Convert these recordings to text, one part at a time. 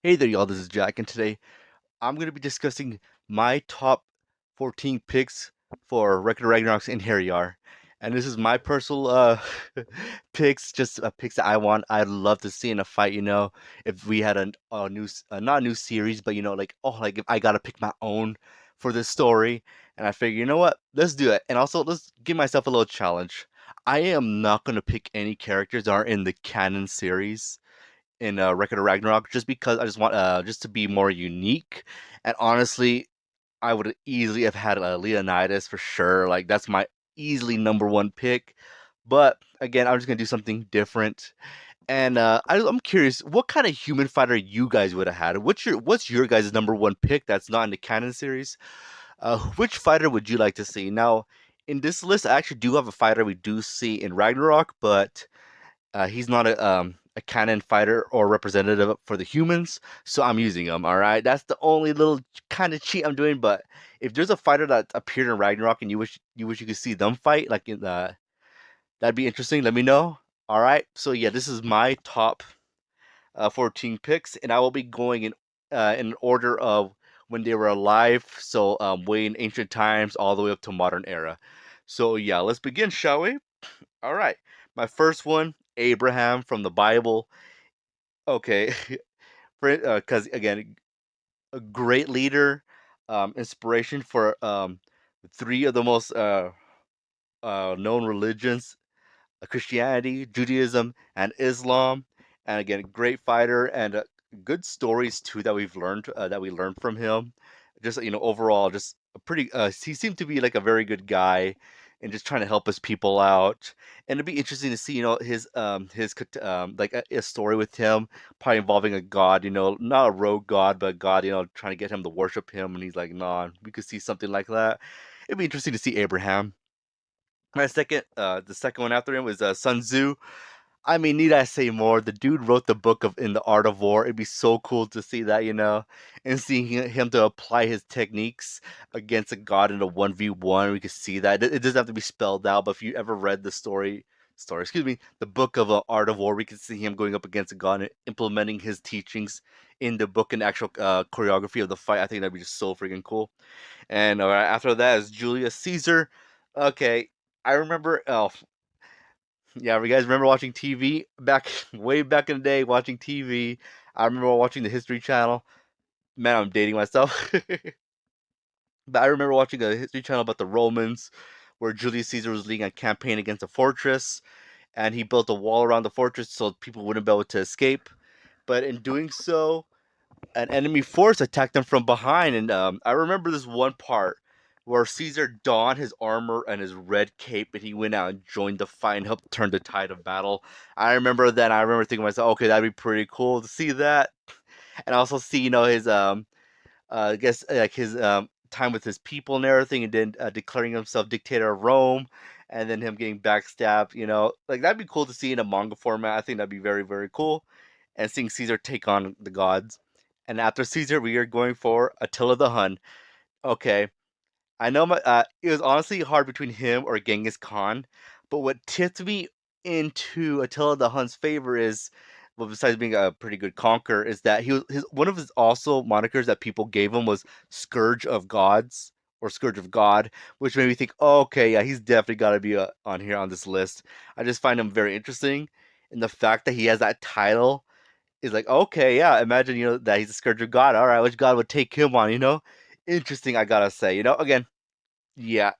Hey there, y'all. This is Jack, and today I'm going to be discussing my top 14 picks for Record Ragnarok's Einherjar. And this is my personal picks, just picks that I want. I'd love to see in a fight, if we had a new, not a new series, but like, oh, like if I got to pick my own for this story. And I figure, you know what? Let's do it. And also, let's give myself a little challenge. I am not going to pick any characters that are in the canon series in Record of Ragnarok just because I just want just to be more unique. And honestly, I would easily have had Leonidas for sure. Like that's my easily number one pick. But again, I'm just gonna do something different. And I'm curious, what kind of human fighter you guys would have had? What's your guys' number one pick that's not in the canon series? Which fighter would you like to see? Now, in this list, I actually do have a fighter we do see in Ragnarok, but he's not a canon fighter or representative for the humans, so I'm using him. All right, that's the only little kind of cheat I'm doing. But if there's a fighter that appeared in Ragnarok and you wish you could see them fight, like that'd be interesting. Let me know. All right, so yeah, this is my top 14 picks, and I will be going in order of when they were alive. So way in ancient times, all the way up to modern era. So yeah, let's begin, shall we? All right. My first one, Abraham from the Bible. Okay. Because again, a great leader, inspiration for three of the most known religions: Christianity, Judaism, and Islam. And again, great fighter and good stories too that we learned from him. Just overall, just a pretty. He seemed to be like a very good guy, and just trying to help his people out. And it'd be interesting to see like a story with him, probably involving a god. Not a rogue god, but a god. Trying to get him to worship him, and he's like, nah. We could see something like that. It'd be interesting to see Abraham. The second one after him was Sun Tzu. I mean, need I say more? The dude wrote the book of In the Art of War. It'd be so cool to see that, and seeing him to apply his techniques against a god in a 1v1. We could see that. It doesn't have to be spelled out, but if you ever read excuse me, the book of Art of War, we could see him going up against a god and implementing his teachings in the book and actual choreography of the fight. I think that'd be just so freaking cool. And after that is Julius Caesar. Okay, I remember. Oh, yeah, you guys remember watching TV back way back in the day? Watching TV. I remember watching the History Channel. Man, I'm dating myself. But I remember watching a History Channel about the Romans, where Julius Caesar was leading a campaign against a fortress, and he built a wall around the fortress so people wouldn't be able to escape. But in doing so, an enemy force attacked them from behind. And I remember this one part where Caesar donned his armor and his red cape, and he went out and joined the fight and helped turn the tide of battle. I remember that. I remember thinking to myself, okay, that'd be pretty cool to see that, and also see his I guess like his time with his people and everything, and then declaring himself dictator of Rome, and then him getting backstabbed. Like that'd be cool to see in a manga format. I think that'd be very very cool, and seeing Caesar take on the gods. And after Caesar, we are going for Attila the Hun. Okay, I know it was honestly hard between him or Genghis Khan, but what tipped me into Attila the Hun's favor is, well, besides being a pretty good conqueror, is that he was his one of his also monikers that people gave him was Scourge of Gods or Scourge of God, which made me think, oh, okay, yeah, he's definitely got to be on here on this list. I just find him very interesting, and the fact that he has that title is like, okay, yeah, imagine that he's a Scourge of God. All right, which god would take him on? Interesting. I gotta say, again, yeah,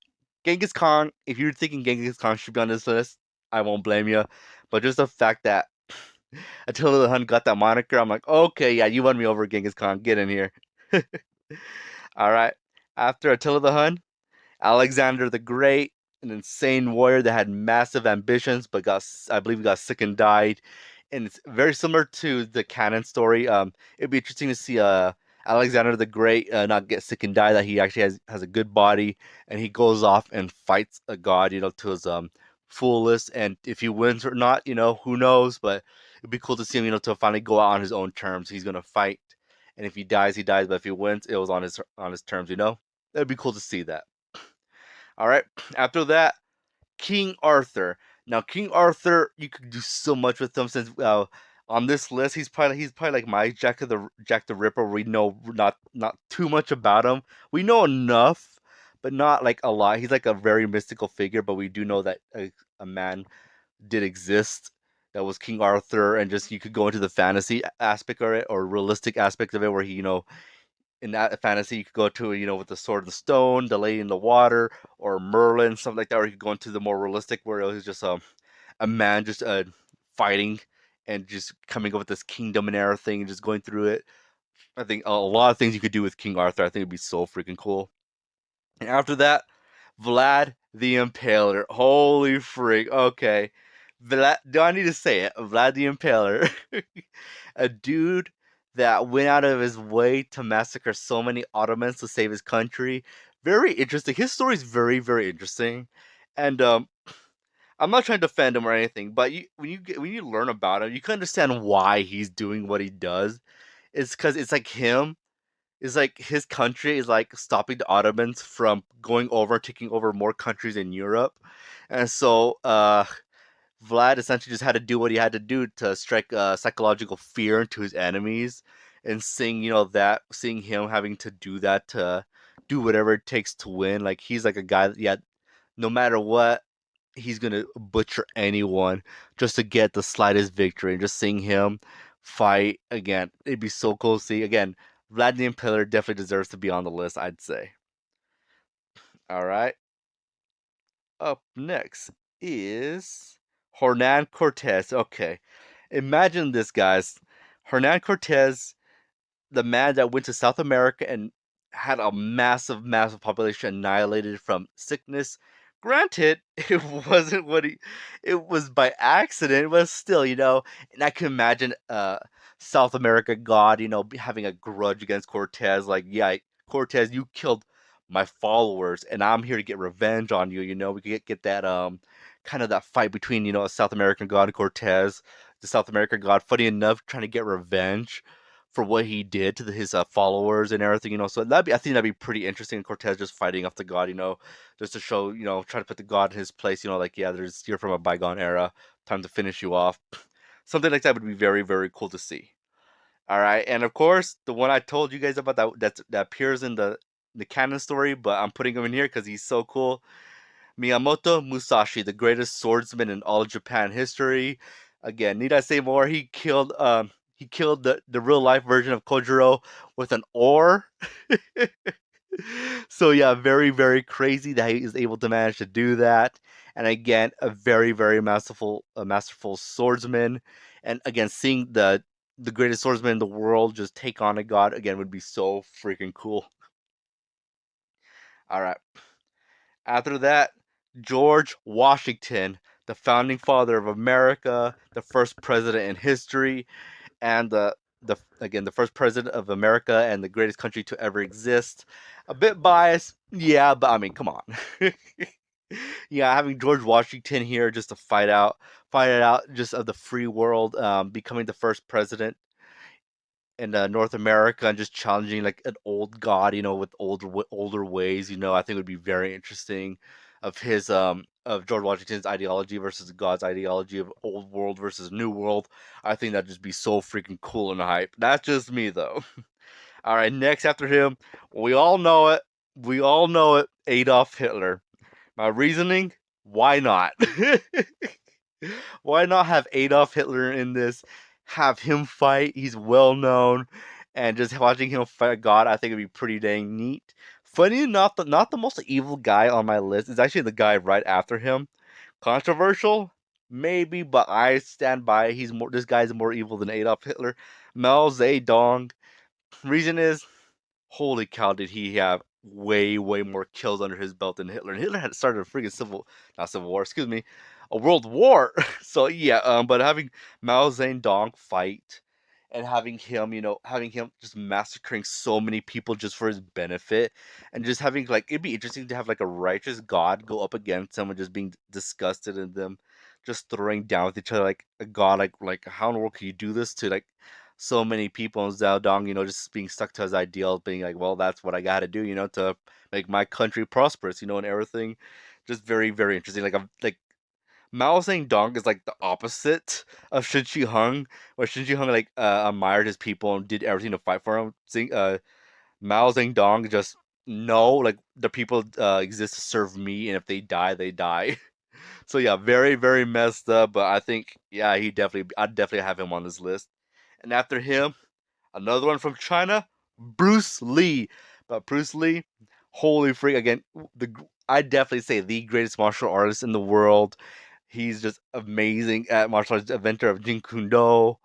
Genghis Khan. If you're thinking Genghis Khan should be on this list, I won't blame you. But just the fact that Attila the Hun got that moniker, I'm like, okay, yeah, you won me over, Genghis Khan. Get in here. All right. After Attila the Hun, Alexander the Great, an insane warrior that had massive ambitions, but I believe, he got sick and died. And it's very similar to the canon story. It'd be interesting to see Alexander the Great not get sick and die. That he actually has a good body, and he goes off and fights a god, to his fullest. And if he wins or not, who knows? But it'd be cool to see him, to finally go out on his own terms. He's gonna fight, and if he dies, he dies. But if he wins, it was on his terms. It'd be cool to see that. All right. After that, King Arthur. Now, King Arthur, you could do so much with him since on this list, he's probably like my Jack the Ripper. We know not too much about him. We know enough, but not like a lot. He's like a very mystical figure, but we do know that a man did exist that was King Arthur, and just you could go into the fantasy aspect of it or realistic aspect of it, where he, in that fantasy you could go to, with the Sword of the Stone, the Lady in the Water, or Merlin, something like that, or you could go into the more realistic where it was just a man just fighting and just coming up with this kingdom and everything and just going through it. I think a lot of things you could do with King Arthur. I think it'd be so freaking cool. And after that, Vlad the Impaler. Holy freak. Okay. Vlad, do I need to say it? Vlad the Impaler. A dude that went out of his way to massacre so many Ottomans to save his country. Very interesting. His story is very, very interesting. And I'm not trying to defend him or anything, but when you learn about him, you can understand why he's doing what he does. It's because it's like him. It's like his country is like stopping the Ottomans from going over, taking over more countries in Europe, and so Vlad essentially just had to do what he had to do to strike psychological fear into his enemies, and seeing him having to do that to do whatever it takes to win. Like he's like a guy that, yeah, no matter what, he's gonna butcher anyone just to get the slightest victory. And just seeing him fight again, it'd be so cool to see. Again, Vladimir Pillar definitely deserves to be on the list, I'd say. All right, up next is Hernan Cortez. Okay, imagine this, guys. Hernan Cortez, the man that went to South America and had a massive, massive population annihilated from sickness. Granted, it wasn't what he, it was by accident, but still, and I can imagine South America God, having a grudge against Cortez. Like, yeah, Cortez, you killed my followers, and I'm here to get revenge on you. We could get that kind of that fight between a South American God and Cortez. The South American God, funny enough, trying to get revenge for what he did to his followers and everything. So I think that'd be pretty interesting. Cortez just fighting off the god, just to show, try to put the god in his place. Like, yeah, you're from a bygone era. Time to finish you off. Something like that would be very, very cool to see. All right, and of course, the one I told you guys about that appears in the canon story, but I'm putting him in here because he's so cool. Miyamoto Musashi, the greatest swordsman in all of Japan history. Again, need I say more? He killed the real life version of Kojiro with an oar. So yeah, very, very crazy that he is able to manage to do that. And again, a very, very masterful swordsman. And again, seeing the greatest swordsman in the world just take on a god again would be so freaking cool. All right. After that, George Washington, the founding father of America, the first president in history, and the first president of America and the greatest country to ever exist. A bit biased, yeah, but I mean, come on. Yeah, having George Washington here just to fight it out, just of the free world, becoming the first president in North America and just challenging like an old god, with older ways. I think would be very interesting of George Washington's ideology versus God's ideology of old world versus new world. I think that'd just be so freaking cool and hype. That's just me though. All right, next after him, we all know it. We all know it. Adolf Hitler. My reasoning: why not? Why not have Adolf Hitler in this? Have him fight. He's well known, and just watching him fight God, I think it'd be pretty dang neat. Funny enough, not the most evil guy on my list is actually the guy right after him. Controversial, maybe, but I stand by. He's more. This guy's more evil than Adolf Hitler. Mao Zedong. Reason is, holy cow, did he have way, way more kills under his belt than Hitler. And Hitler had started a freaking not civil war, excuse me, a world war. So yeah, but having Mao Zedong fight and having him just massacring so many people just for his benefit, and just having like, it'd be interesting to have like a righteous god go up against someone just being disgusted and them just throwing down with each other, like a god, like how in the world can you do this to like so many people, and Zhao Dong, just being stuck to his ideals, being like, well, that's what I got to do, to make my country prosperous, and everything. Just very, very interesting. Like Mao Zedong is like the opposite of Shin Shi Hung, where Shin Shi Hung like admired his people and did everything to fight for him. Mao Zedong just no, like the people exist to serve me, and if they die, they die. So yeah, very very messed up. But I think yeah, I'd definitely have him on this list. And after him, another one from China, Bruce Lee. But Bruce Lee, holy freak! Again, I definitely say the greatest martial artist in the world. He's just amazing at martial arts, inventor of Jeet Kune Do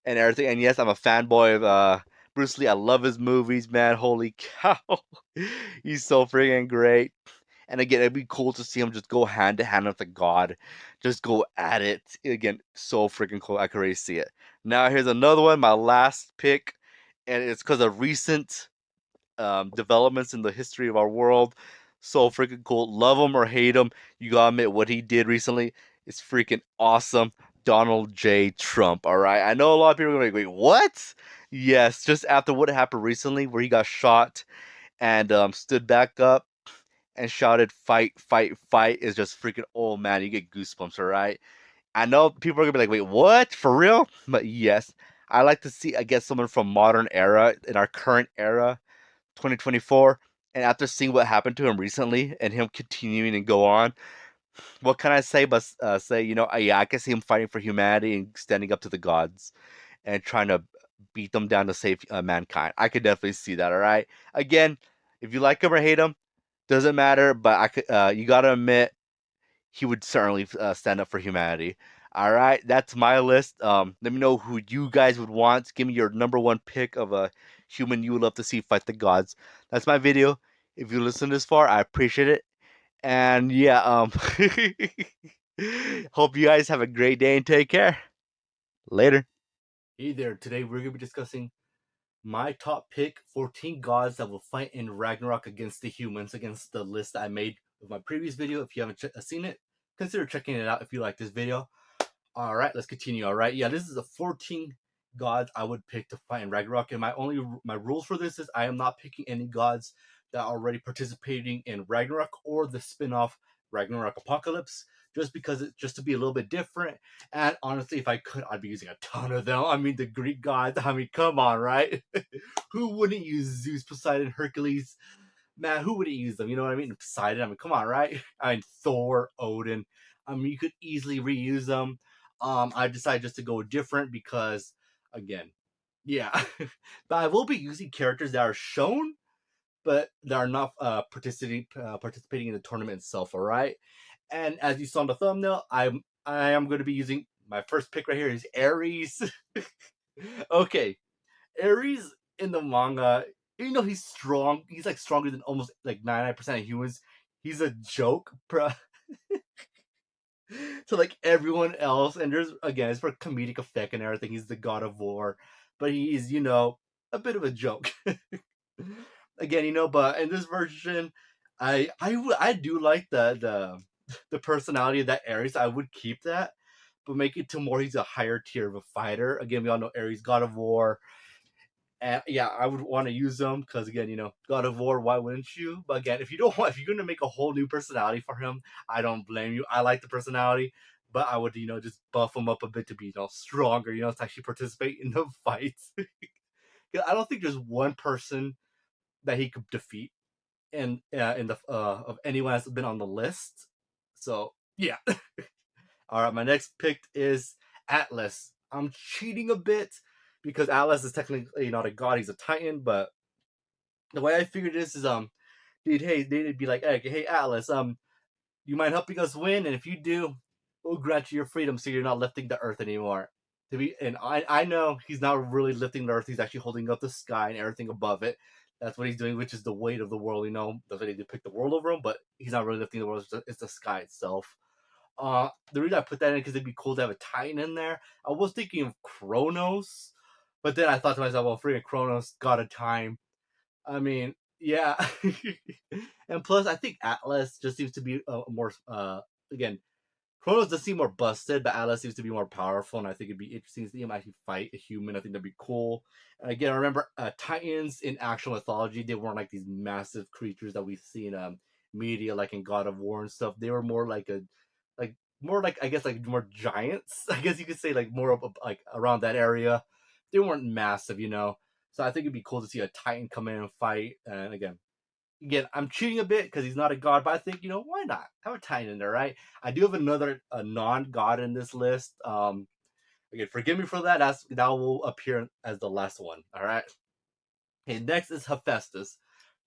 and everything. And yes, I'm a fanboy of Bruce Lee. I love his movies, man. Holy cow, he's so freaking great. And again, it'd be cool to see him just go hand to hand with a god, just go at it. Again, so freaking cool. I can already see it. Now here's another one, my last pick, and it's because of recent developments in the history of our world. So freaking cool. Love him or hate him, you gotta admit what he did recently is freaking awesome. Donald J. Trump. All right, I know a lot of people are gonna be like, "Wait, what?" Yes, just after what happened recently, where he got shot and stood back up and shouted "fight, fight, fight" is just freaking oh man, you get goosebumps. All right, I know people are gonna be like, "Wait, what? For real?" But yes, I like to see I guess someone from modern era in our current era 2024. And after seeing what happened to him recently and him continuing and go on, what can I say but say, yeah, I can see him fighting for humanity and standing up to the gods and trying to beat them down to save mankind. I could definitely see that, all right? Again, if you like him or hate him, doesn't matter, but you gotta admit, he would certainly stand up for humanity. All right, that's my list. Let me know who you guys would want. Give me your number one pick of a human you would love to see fight the gods. That's my video. If you listen this far, I appreciate it. And yeah, hope you guys have a great day and take care. Later. Hey there. Today we're gonna be discussing my top pick 14 gods that will fight in Ragnarok against the humans, against the list that I made with my previous video. If you haven't seen it, consider checking it out if you like this video. All right, let's continue. All right, yeah, this is the 14 gods I would pick to fight in Ragnarok, and my rules for this is I am not picking any gods that are already participating in Ragnarok or the spin-off Ragnarok Apocalypse, just because it's just to be a little bit different. And honestly, if I could, I'd be using a ton of them. I mean, the Greek gods. I mean, come on, right? Who wouldn't use Zeus, Poseidon, Hercules? Man, who wouldn't use them? You know what I mean? Poseidon. I mean, come on, right? I mean, Thor, Odin. I mean, you could easily reuse them. I decided just to go different because, again, yeah. But I will be using characters that are shown, but that are not participating in the tournament itself. All right. And as you saw in the thumbnail, I am going to be using my first pick right here is Ares. Okay, Ares in the manga, he's strong. He's like stronger than almost like 99% of humans. He's a joke, bro. To like everyone else, and there's again, it's for comedic effect and everything. He's the god of war, but he's a bit of a joke. Again, but in this version, I do like the personality of that Ares. I would keep that, but make it to more he's a higher tier of a fighter. Again, we all know Ares, god of war. And yeah, I would want to use them because again, God of War. Why wouldn't you? But again, if you're gonna make a whole new personality for him, I don't blame you. I like the personality, but I would just buff him up a bit to be stronger. To actually participate in the fights. I don't think there's one person that he could defeat in the of anyone that's been on the list. So yeah. All right, my next pick is Atlas. I'm cheating a bit because Atlas is technically not a god; he's a titan. But the way I figured this is, dude, hey, they'd be like, hey, Atlas, you mind helping us win? And if you do, we'll grant you your freedom, so you're not lifting the earth anymore. And I know he's not really lifting the earth; he's actually holding up the sky and everything above it. That's what he's doing, which is the weight of the world. That's why they depict the world over him, but he's not really lifting the world; it's the sky itself. The reason I put that in because it'd be cool to have a Titan in there. I was thinking of Kronos, but then I thought to myself, well, freaking Kronos got a time. I mean, yeah. And plus, I think Atlas just seems to be more, again, Kronos does seem more busted, but Atlas seems to be more powerful, and I think it'd be interesting to see him actually fight a human. I think that'd be cool. And again, I remember Titans in actual mythology, they weren't like these massive creatures that we've seen media, like in God of War and stuff. They were more like more like, I guess, like more giants. I guess you could say like more of like around that area. They weren't massive, you know. So I think it'd be cool to see a Titan come in and fight. And again, I'm cheating a bit because he's not a god, but I think, why not have a Titan in there, right? I do have another a non-god in this list. Again, forgive me for that. That will appear as the last one. All right. Okay, next is Hephaestus.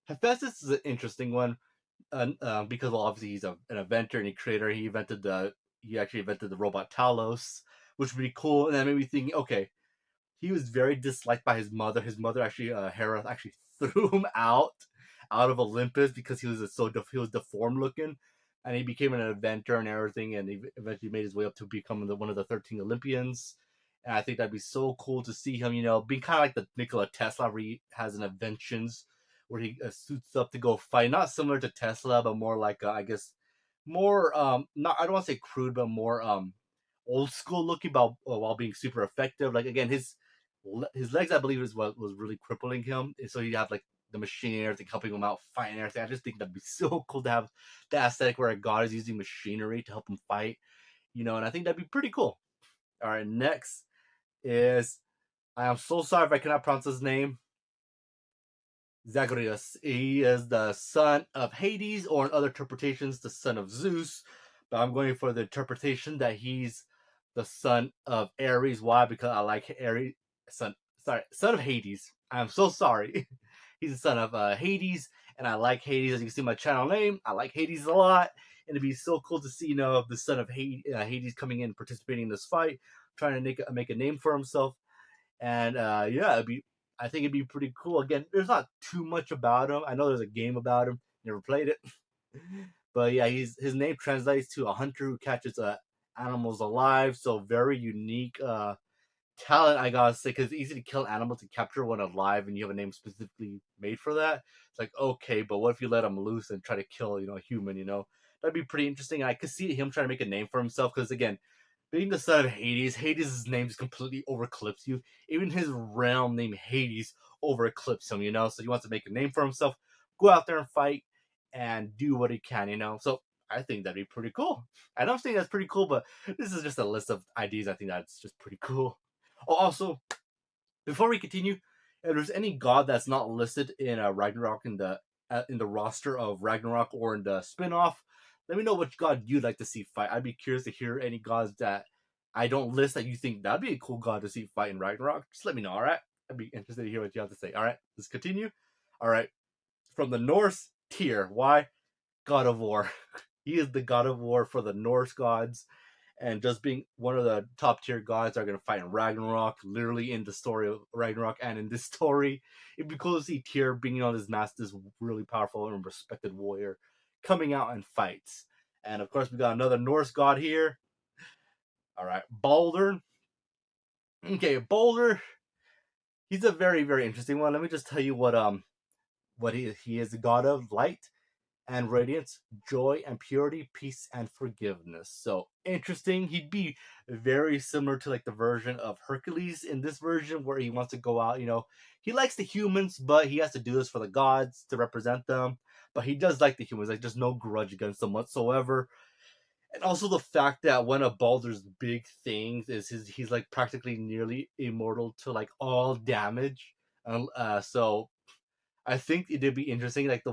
Hephaestus is an interesting one, because, well, obviously he's an inventor and a creator. He actually invented the robot Talos, which would be cool. And that made me think, okay, he was very disliked by his mother. His mother actually, Hera, actually threw him out of Olympus because he was deformed looking, and he became an inventor and everything, and he eventually made his way up to becoming one of the 13 Olympians. And I think that'd be so cool to see him, being kind of like the Nikola Tesla, where he has an inventions where he suits up to go fight. Not similar to Tesla, but more like, I guess, more not, I don't want to say crude, but more old school looking, but while being super effective. Like, again, his legs, I believe, is what was really crippling him. And so you have like the machine and everything helping him out fighting and everything. I just think that'd be so cool to have the aesthetic where a god is using machinery to help him fight, and I think that'd be pretty cool. All right, next is, I am so sorry if I cannot pronounce his name. Zagreus. He is the son of Hades, or in other interpretations, the son of Zeus. But I'm going for the interpretation that he's the son of Ares. Why? Because I like Ares. Son of Hades. I'm so sorry. He's the son of Hades, and I like Hades. As you can see my channel name, I like Hades a lot. And it'd be so cool to see, the son of Hades coming in, participating in this fight, trying to make a name for himself. And yeah, I think it'd be pretty cool. Again, there's not too much about him. I know there's a game about him. Never played it, but yeah, his name translates to a hunter who catches animals alive. So very unique talent, I gotta say, because it's easy to kill animals to capture one alive, and you have a name specifically made for that. It's like, okay, but what if you let him loose and try to kill, a human? That'd be pretty interesting. I could see him trying to make a name for himself, because again, being the son of Hades' name just completely overclips you. Even his realm named Hades overclips him. So he wants to make a name for himself, go out there and fight, and do what he can. So I think that'd be pretty cool. I don't think that's pretty cool, but this is just a list of ideas. I think that's just pretty cool. Oh, also, before we continue, if there's any god that's not listed in Ragnarok in the roster of Ragnarok or in the spin-off, let me know which god you'd like to see fight. I'd be curious to hear any gods that I don't list that you think that'd be a cool god to see fight in Ragnarok. Just let me know, all right? I'd be interested to hear what you have to say. All right, let's continue. All right, from the Norse tier, why? God of War. He is the God of War for the Norse gods, and just being one of the top tier gods that are going to fight in Ragnarok, literally in the story of Ragnarok and in this story. It'd be cool to see Tyr being on his mask, this really powerful and respected warrior, coming out and fights. And of course, we got another Norse god here. All right, Balder. Okay, Balder. He's a very, very interesting one. Let me just tell you what he is, the god of light and radiance, joy and purity, peace and forgiveness. So interesting. He'd be very similar to like the version of Hercules in this version, where he wants to go out. He likes the humans, but he has to do this for the gods to represent them. But he does like the humans. Like, there's no grudge against them whatsoever. And also the fact that one of Baldur's big things is he's like practically nearly immortal to like all damage. So I think it'd be interesting. Like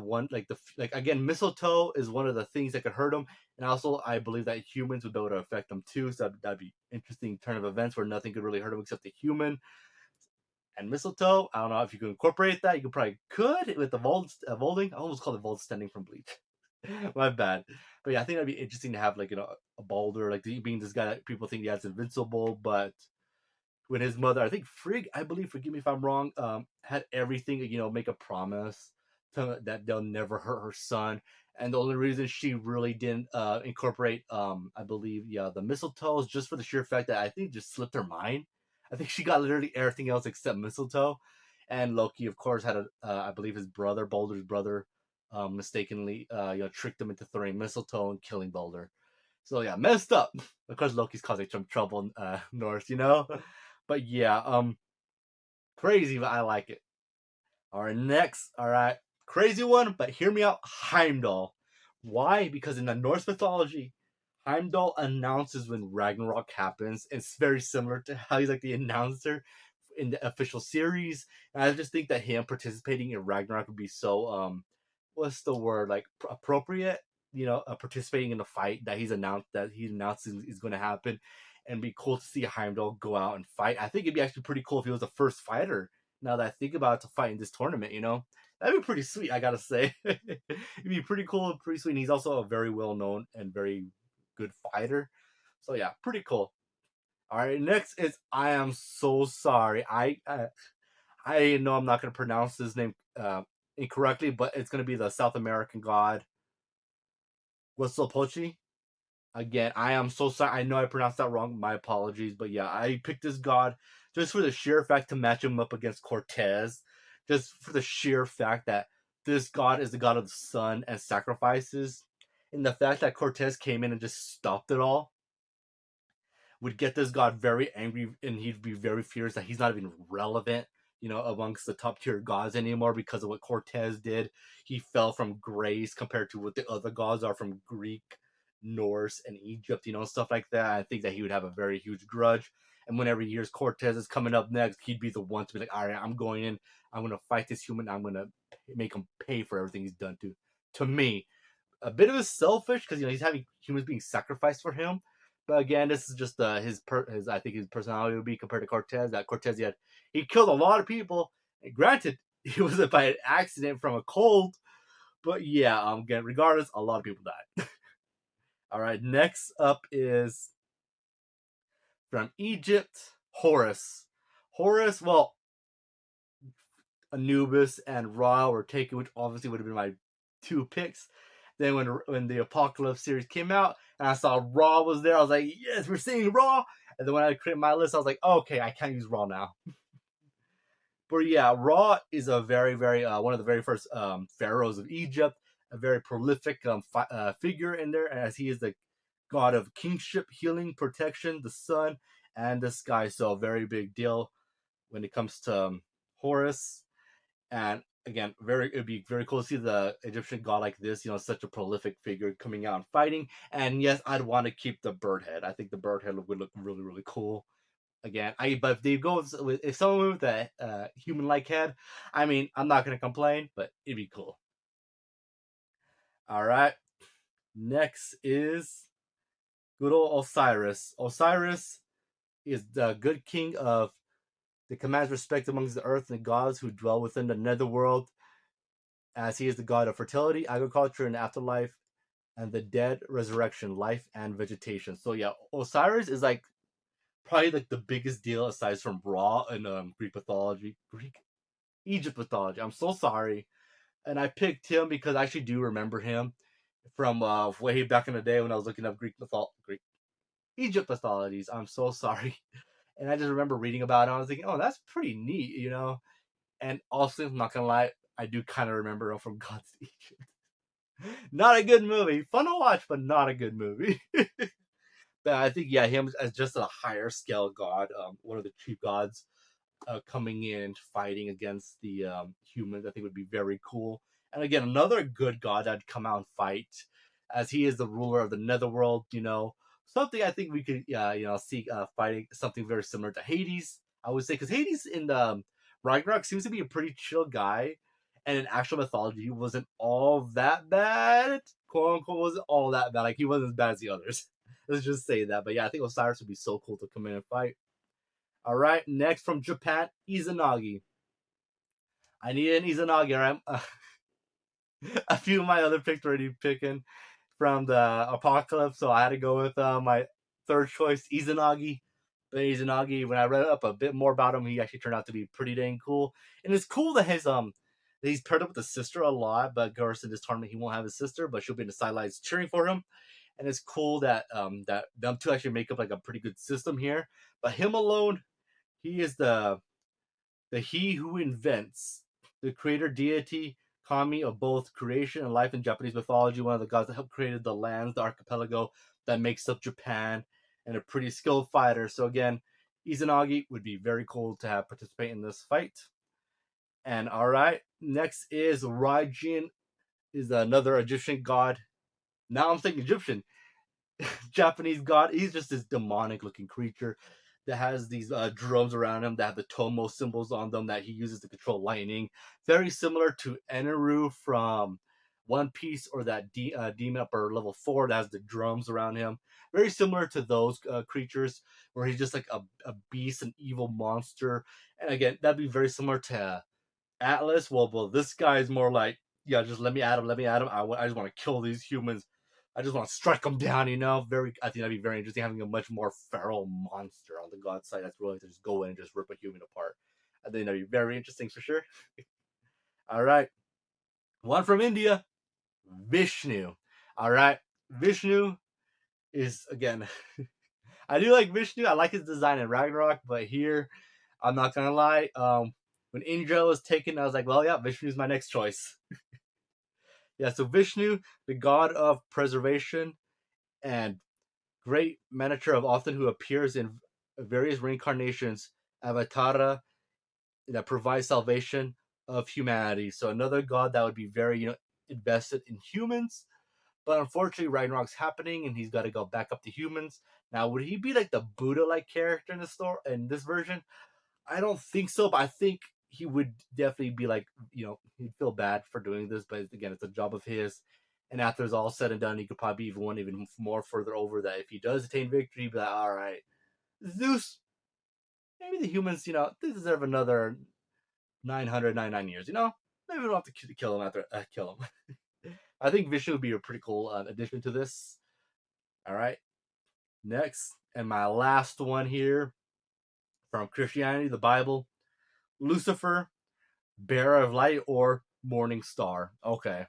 again, mistletoe is one of the things that could hurt him, and also I believe that humans would be able to affect them too. So that'd be interesting turn of events where nothing could really hurt him except the human. And mistletoe, I don't know if you could incorporate that. You could with the Volding. I almost called it Vold standing from Bleach. My bad. But yeah, I think that'd be interesting to have like a Baldur, like being this guy that people think that's invincible, but when his mother, I think Frigg, I believe, forgive me if I'm wrong, had everything, make a promise that they'll never hurt her son. And the only reason she really didn't incorporate, I believe, yeah, the mistletoe is just for the sheer fact that I think it just slipped her mind. I think she got literally everything else except mistletoe. And Loki, of course, had I believe his brother, Balder's brother, mistakenly, tricked him into throwing mistletoe and killing Balder. So yeah, messed up. Of course, Loki's causing some trouble in North. But yeah, crazy, but I like it. All right, next, all right, crazy one, but hear me out, Heimdall. Why? Because in the Norse mythology, Heimdall announces when Ragnarok happens. It's very similar to how he's like the announcer in the official series. And I just think that him participating in Ragnarok would be so what's the word, like appropriate. Participating in the fight that he announces is going to happen, and be cool to see Heimdall go out and fight. I think it'd be actually pretty cool if he was the first fighter. Now that I think about it, to fight in this tournament, that'd be pretty sweet. I gotta say, it'd be pretty cool and pretty sweet. And he's also a very well known and very good fighter. So yeah, pretty cool. All right, next is I am so sorry. I know I'm not gonna pronounce his name incorrectly, but it's gonna be the South American god Huitzilopochtli. Again, I am so sorry. I know I pronounced that wrong. My apologies. But yeah, I picked this god just for the sheer fact to match him up against Cortez. Just for the sheer fact that this god is the god of the sun and sacrifices. And the fact that Cortez came in and just stopped it all would get this god very angry, and he'd be very furious that he's not even relevant, amongst the top tier gods anymore because of what Cortez did. He fell from grace compared to what the other gods are from Greek, Norse, and Egypt, stuff like that. I think that he would have a very huge grudge. And whenever he hears Cortez is coming up next, he'd be the one to be like, all right, I'm going in, I'm going to fight this human, I'm going to make him pay for everything he's done to me. A bit of a selfish because he's having humans being sacrificed for him. But again, this is just his I think his personality would be compared to Cortez. That Cortez he killed a lot of people. And granted, he was by an accident from a cold, but yeah, again, regardless, a lot of people died. All right, next up is from Egypt, Horus. Horus, well, Anubis and Ra were taken, which obviously would have been my two picks. Then when the Apocalypse series came out and I saw Ra was there, I was like, yes, we're seeing Ra. And then when I created my list, I was like, okay, I can't use Ra now. But yeah, Ra is a very, very one of the very first pharaohs of Egypt, a very prolific figure in there, as he is the god of kingship, healing, protection, the sun, and the sky. So a very big deal when it comes to Horus. And again, it'd be very cool to see the Egyptian god like this, such a prolific figure coming out and fighting. And yes, I'd want to keep the bird head. I think the bird head would look really, really cool. Again, but if they go with if someone with a human-like head, I mean, I'm not gonna complain, but it'd be cool. All right, next is good old Osiris. Osiris is the good king of the commands respect amongst the earth and the gods who dwell within the netherworld, as he is the god of fertility, agriculture, and afterlife, and the dead, resurrection, life, and vegetation. So yeah, Osiris is like probably like the biggest deal aside from Ra and Greek Egypt mythology. I'm so sorry, and I picked him because I actually do remember him from way back in the day when I was looking up Greek Egypt mythologies. I'm so sorry, and I just remember reading about it. I was thinking, oh, that's pretty neat. And also, I'm not gonna lie, I do kind of remember him from God's Egypt. Not a good movie. Fun to watch, but not a good movie. But I think, yeah, him as just a higher scale god, one of the chief gods, coming in fighting against the humans, I think would be very cool. And again, another good god that'd come out and fight, as he is the ruler of the netherworld. Something I think we could, see fighting something very similar to Hades. I would say because Hades in the Ragnarok seems to be a pretty chill guy, and in actual mythology, he wasn't all that bad. "Quote unquote," wasn't all that bad. Like he wasn't as bad as the others. Let's just say that. But yeah, I think Osiris would be so cool to come in and fight. All right, next from Japan, Izanagi. I need an Izanagi. All right, a few of my other picks already picking from the Apocalypse, so I had to go with my third choice, Izanagi. But Izanagi, when I read up a bit more about him, he actually turned out to be pretty dang cool. And it's cool that he's paired up with his sister a lot. But of course, in this tournament, he won't have his sister, but she'll be in the sidelines cheering for him. And it's cool that that them two actually make up like a pretty good system here. But him alone, he is the he who invents, the creator deity, kami of both creation and life in Japanese mythology, one of the gods that helped create the lands, the archipelago that makes up Japan, and a pretty skilled fighter. So again, Izanagi would be very cool to have participate in this fight. And all right, next is Raijin, is another Egyptian god. Now I'm thinking Egyptian. Japanese god. He's just this demonic looking creature that has these drums around him that have the Tomo symbols on them that he uses to control lightning. Very similar to Eneru from One Piece, or that demon upper level 4 that has the drums around him. Very similar to those creatures, where he's just like a beast, an evil monster. And again, that'd be very similar to Atlas. Well, this guy is more like, yeah, just let me at him, let me at him. I just want to kill these humans. I just want to strike them down, you know. I think that'd be very interesting, having a much more feral monster on the god side that's willing to just go in and just rip a human apart. I think that'd be very interesting for sure. All right, one from India, Vishnu. All right, Vishnu is again. I do like Vishnu. I like his design in Ragnarok, but here, I'm not gonna lie. When Indra was taken, I was like, well, yeah, Vishnu's my next choice. Yeah, so Vishnu, the god of preservation and great manager of often, who appears in various reincarnations, Avatara, that provides salvation of humanity. So another god that would be very, invested in humans. But unfortunately, Ragnarok's happening, and he's got to go back up to humans. Now, would he be like the Buddha-like character in the story in this version? I don't think so, but I think he would definitely be like, he'd feel bad for doing this, but again, it's a job of his. And after it's all said and done, he could probably be even more further over that. If he does attain victory, he'd be like, all right, Zeus, maybe the humans, they deserve another 999 years, Maybe we don't have to kill him after, kill him. I think Vishnu would be a pretty cool addition to this. All right, next, and my last one here from Christianity, the Bible, Lucifer, bearer of light, or morning star. Okay.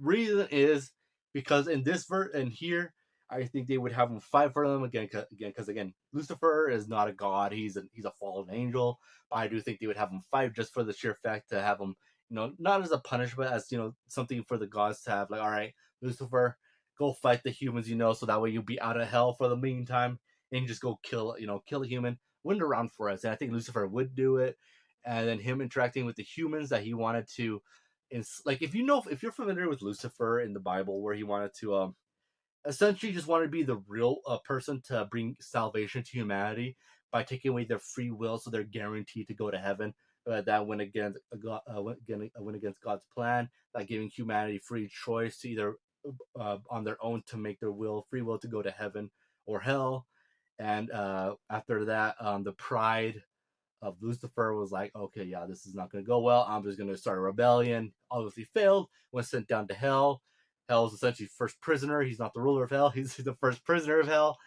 Reason is because in this verse and here, I think they would have him fight for them because again, Lucifer is not a god; he's a fallen angel. But I do think they would have him fight just for the sheer fact to have him, not as a punishment, as something for the gods to have. Like, all right, Lucifer, go fight the humans, so that way you'll be out of hell for the meantime, and just go kill a human, win it around for us. And I think Lucifer would do it, and then him interacting with the humans that he wanted to. Like, if you're familiar with Lucifer in the Bible, where he wanted to essentially just wanted to be the real person to bring salvation to humanity by taking away their free will, so they're guaranteed to go to heaven. That went against went against God's plan, by giving humanity free choice to either on their own to make their free will to go to heaven or hell. And after that, the pride of Lucifer was like, okay, yeah, this is not going to go well. I'm just going to start a rebellion. Obviously failed, was sent down to hell. Hell is essentially first prisoner. He's not the ruler of hell. He's the first prisoner of hell.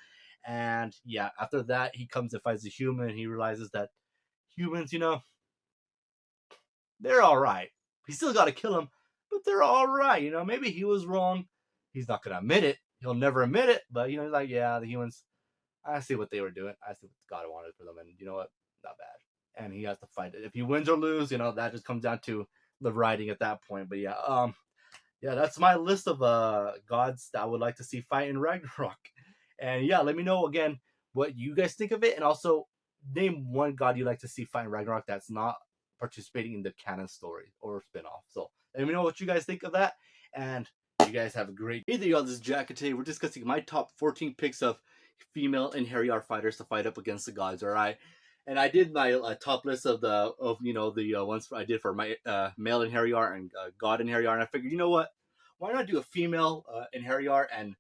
And yeah, after that, he comes and fights a human. And he realizes that humans, they're all right. He still got to kill him, but they're all right. Maybe he was wrong. He's not going to admit it. He'll never admit it. But, he's like, yeah, the humans, I see what they were doing. I see what God wanted for them. And you know what? Not bad. And he has to fight it. If he wins or lose, that just comes down to the writing at that point. But yeah, that's my list of gods that I would like to see fight in Ragnarok. And yeah, let me know again what you guys think of it, and also name one god you'd like to see fight in Ragnarok that's not participating in the canon story or spinoff. So let me know what you guys think of that, and you guys have a great day. Hey there, y'all, this is Jack, and today we're discussing my top 14 picks of female Einherjar fighters to fight up against the gods. All right. And I did my top list of the ones I did for my male Einherjar and god Einherjar, and I figured, you know what, why not do a female Einherjar and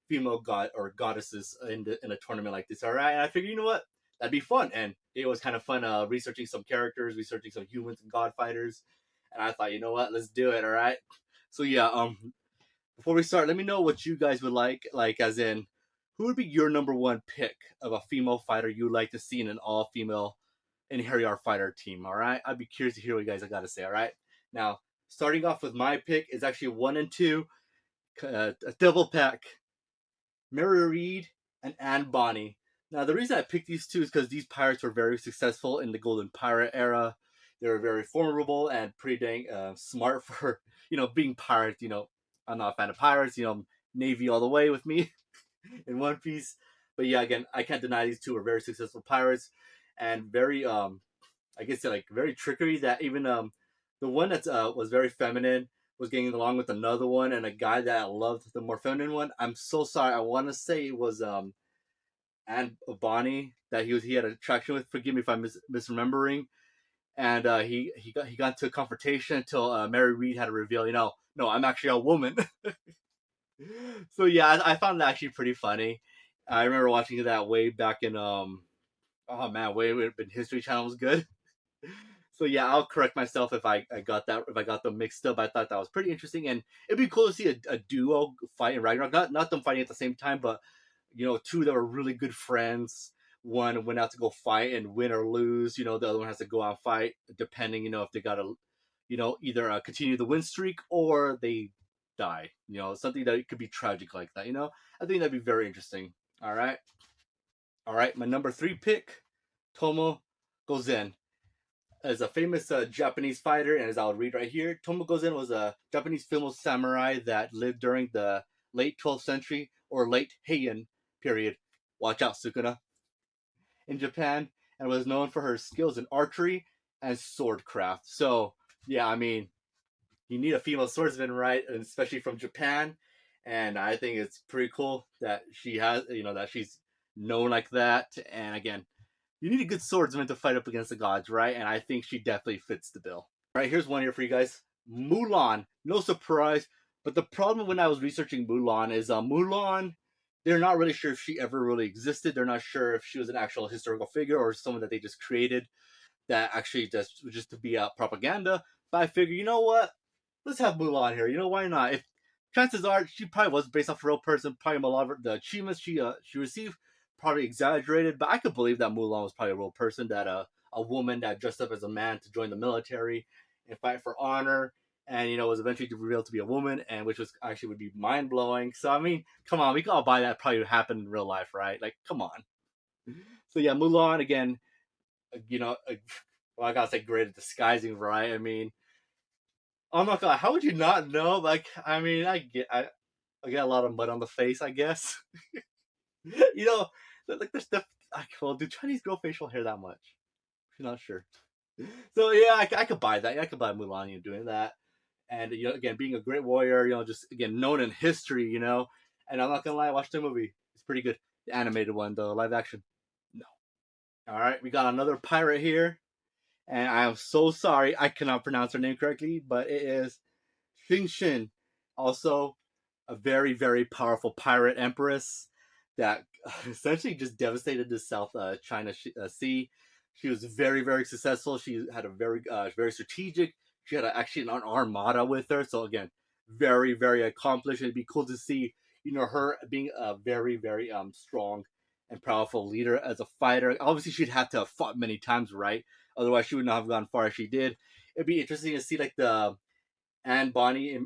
female god or goddesses in a tournament like this? All right, and I figured, you know what, that'd be fun, and it was kind of fun researching some characters, researching some humans and god fighters, and I thought, you know what, let's do it. All right, so yeah, before we start, let me know what you guys would like as in, who would be your number one pick of a female fighter you would like to see in an all-female Einherjar fighter team? All right, I'd be curious to hear what you guys got to say. All right, now starting off with my pick is actually 1 and 2, a double pack: Mary Reed and Anne Bonny. Now, the reason I picked these two is because these pirates were very successful in the Golden Pirate era. They were very formidable and pretty dang smart for being pirates. I'm not a fan of pirates. Navy all the way with me in One Piece. But yeah, again, I can't deny these two are very successful pirates and very I guess they're like very trickery. That even the one that was very feminine was getting along with another one, and a guy that loved the more feminine one. I'm so sorry. I want to say it was and Bonnie that he had an attraction with. Forgive me if I'm misremembering. And he got into a confrontation until Mary Reed had to reveal, no, I'm actually a woman. So yeah, I found that actually pretty funny. I remember watching that way back in oh man, way when History Channel was good. So yeah, I'll correct myself if I got that if I got them mixed up. I thought that was pretty interesting, and it'd be cool to see a duo fight in Ragnarok. Not them fighting at the same time, but two that were really good friends. One went out to go fight and win or lose. The other one has to go out and fight, depending, if they got to, either continue the win streak or they die. Something that could be tragic like that. I think that'd be very interesting. All right. My number 3 pick, Tomo Gozen, is a famous Japanese fighter, and as I'll read right here, Tomo Gozen was a Japanese famous samurai that lived during the late 12th century or late Heian period. Watch out, Sukuna. In Japan, and was known for her skills in archery and swordcraft. So, yeah, I mean, you need a female swordsman, right? And especially from Japan. And I think it's pretty cool that she has, that she's known like that. And again, you need a good swordsman to fight up against the gods, right? And I think she definitely fits the bill. All right, here's one here for you guys. Mulan. No surprise. But the problem when I was researching Mulan is Mulan, they're not really sure if she ever really existed. They're not sure if she was an actual historical figure or someone that they just created that actually just to be propaganda. But I figure, you know what? Let's have Mulan here. Why not? If chances are she probably was based off a real person, probably a lot of the achievements she received probably exaggerated, but I could believe that Mulan was probably a real person, that a woman that dressed up as a man to join the military and fight for honor, and was eventually revealed to be a woman, and which was actually would be mind blowing. So I mean, come on, we can all buy that probably would happen in real life, right? Like, come on. So yeah, Mulan again. Well, I gotta say, great at disguising, right? I mean, oh my god, how would you not know? Like, I mean, I get a lot of mud on the face, I guess. you know, like there's stuff. Well, do Chinese grow facial hair that much? I'm not sure. So yeah, I could buy that. I could buy Mulan doing that, and again, being a great warrior. Just again known in history. And I'm not gonna lie, I watched the movie. It's pretty good. The animated one, though, live action. No. All right, we got another pirate here, and I am so sorry I cannot pronounce her name correctly, but it is Xing Shin, also a very, very powerful pirate empress that essentially just devastated the South China Sea. She was very, very successful. She had a very strategic. She had actually an armada with her. So again, very, very accomplished. It'd be cool to see, her being a very, very strong and powerful leader as a fighter. Obviously, she'd have to have fought many times, right? Otherwise, she would not have gone far as she did. It'd be interesting to see like the and Bonnie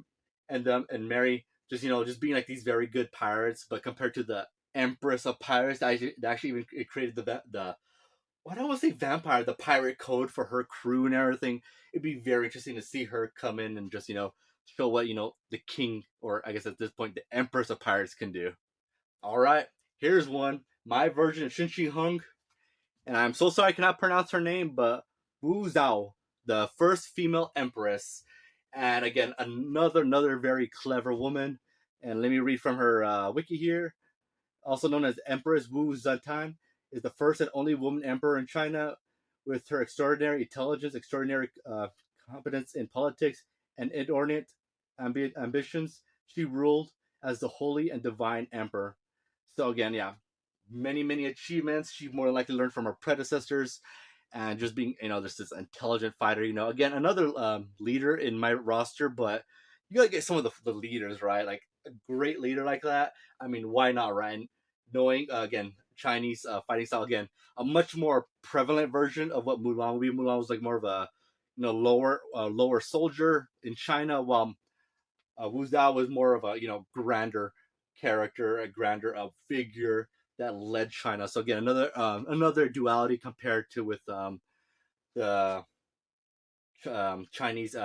and Mary just being like these very good pirates, but compared to the Empress of Pirates that actually even created the what I want to say vampire, the pirate code for her crew and everything. It'd be very interesting to see her come in and just show what the king, or I guess at this point the Empress of Pirates, can do. All right, here's one. My version of Shin Shi Hung, and I'm so sorry I cannot pronounce her name, but Wu Zhao, the first female empress. And again, another very clever woman. And let me read from her wiki here. Also known as Empress Wu Zetian, is the first and only woman emperor in China. With her extraordinary intelligence, extraordinary competence in politics, and inordinate ambitions, she ruled as the holy and divine emperor. So again, yeah, many achievements. She more than likely learned from her predecessors, and just being just this intelligent fighter. Again, another leader in my roster, but you gotta get some of the leaders, right? Like a great leader like that. I mean, why not, right? And knowing again Chinese fighting style, again a much more prevalent version of what Mulan would be. Mulan was like more of a lower soldier in China, while Wu Zhao was more of a grander character, a grander figure that led China. So again, another duality compared to with the Chinese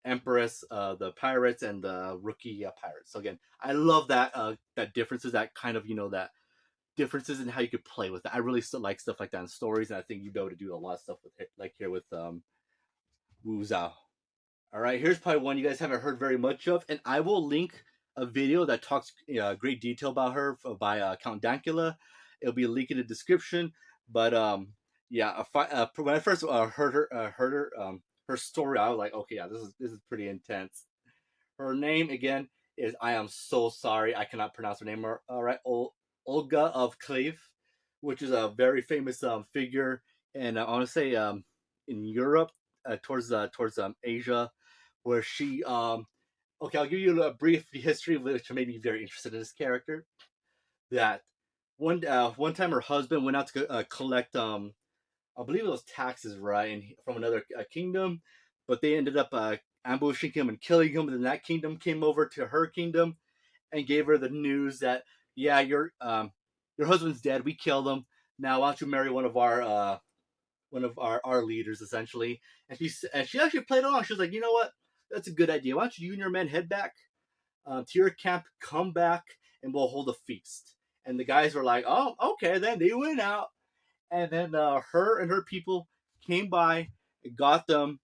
empress, the pirates, and the rookie pirates. So again, I love that differences, that kind of that differences in how you could play with it. I really still like stuff like that in stories, and I think you'd be able to do a lot of stuff with it, like here with Wu Zhao. All right, here's probably one you guys haven't heard very much of, and I will link a video that talks great detail about her by Count Dankula. It'll be linked in the description. But yeah, when I first heard her story, I was like, okay, yeah, this is pretty intense. Her name again is, I am so sorry, I cannot pronounce her name. All right, Olga of Kiev, which is a very famous figure, and I want to say in Europe, towards Asia, where she okay, I'll give you a brief history, which made me very interested in this character. That one time her husband went out to collect I believe it was taxes, right, and from another kingdom, but they ended up ambushing him and killing him. And then that kingdom came over to her kingdom and gave her the news that, yeah, your husband's dead. We killed him. Now why don't you marry one of our leaders, essentially? And she actually played along. She was like, you know what? That's a good idea. Why don't you and your men head back to your camp, come back, and we'll hold a feast. And the guys were like, oh, okay. Then they went out, and then her and her people came by, got them,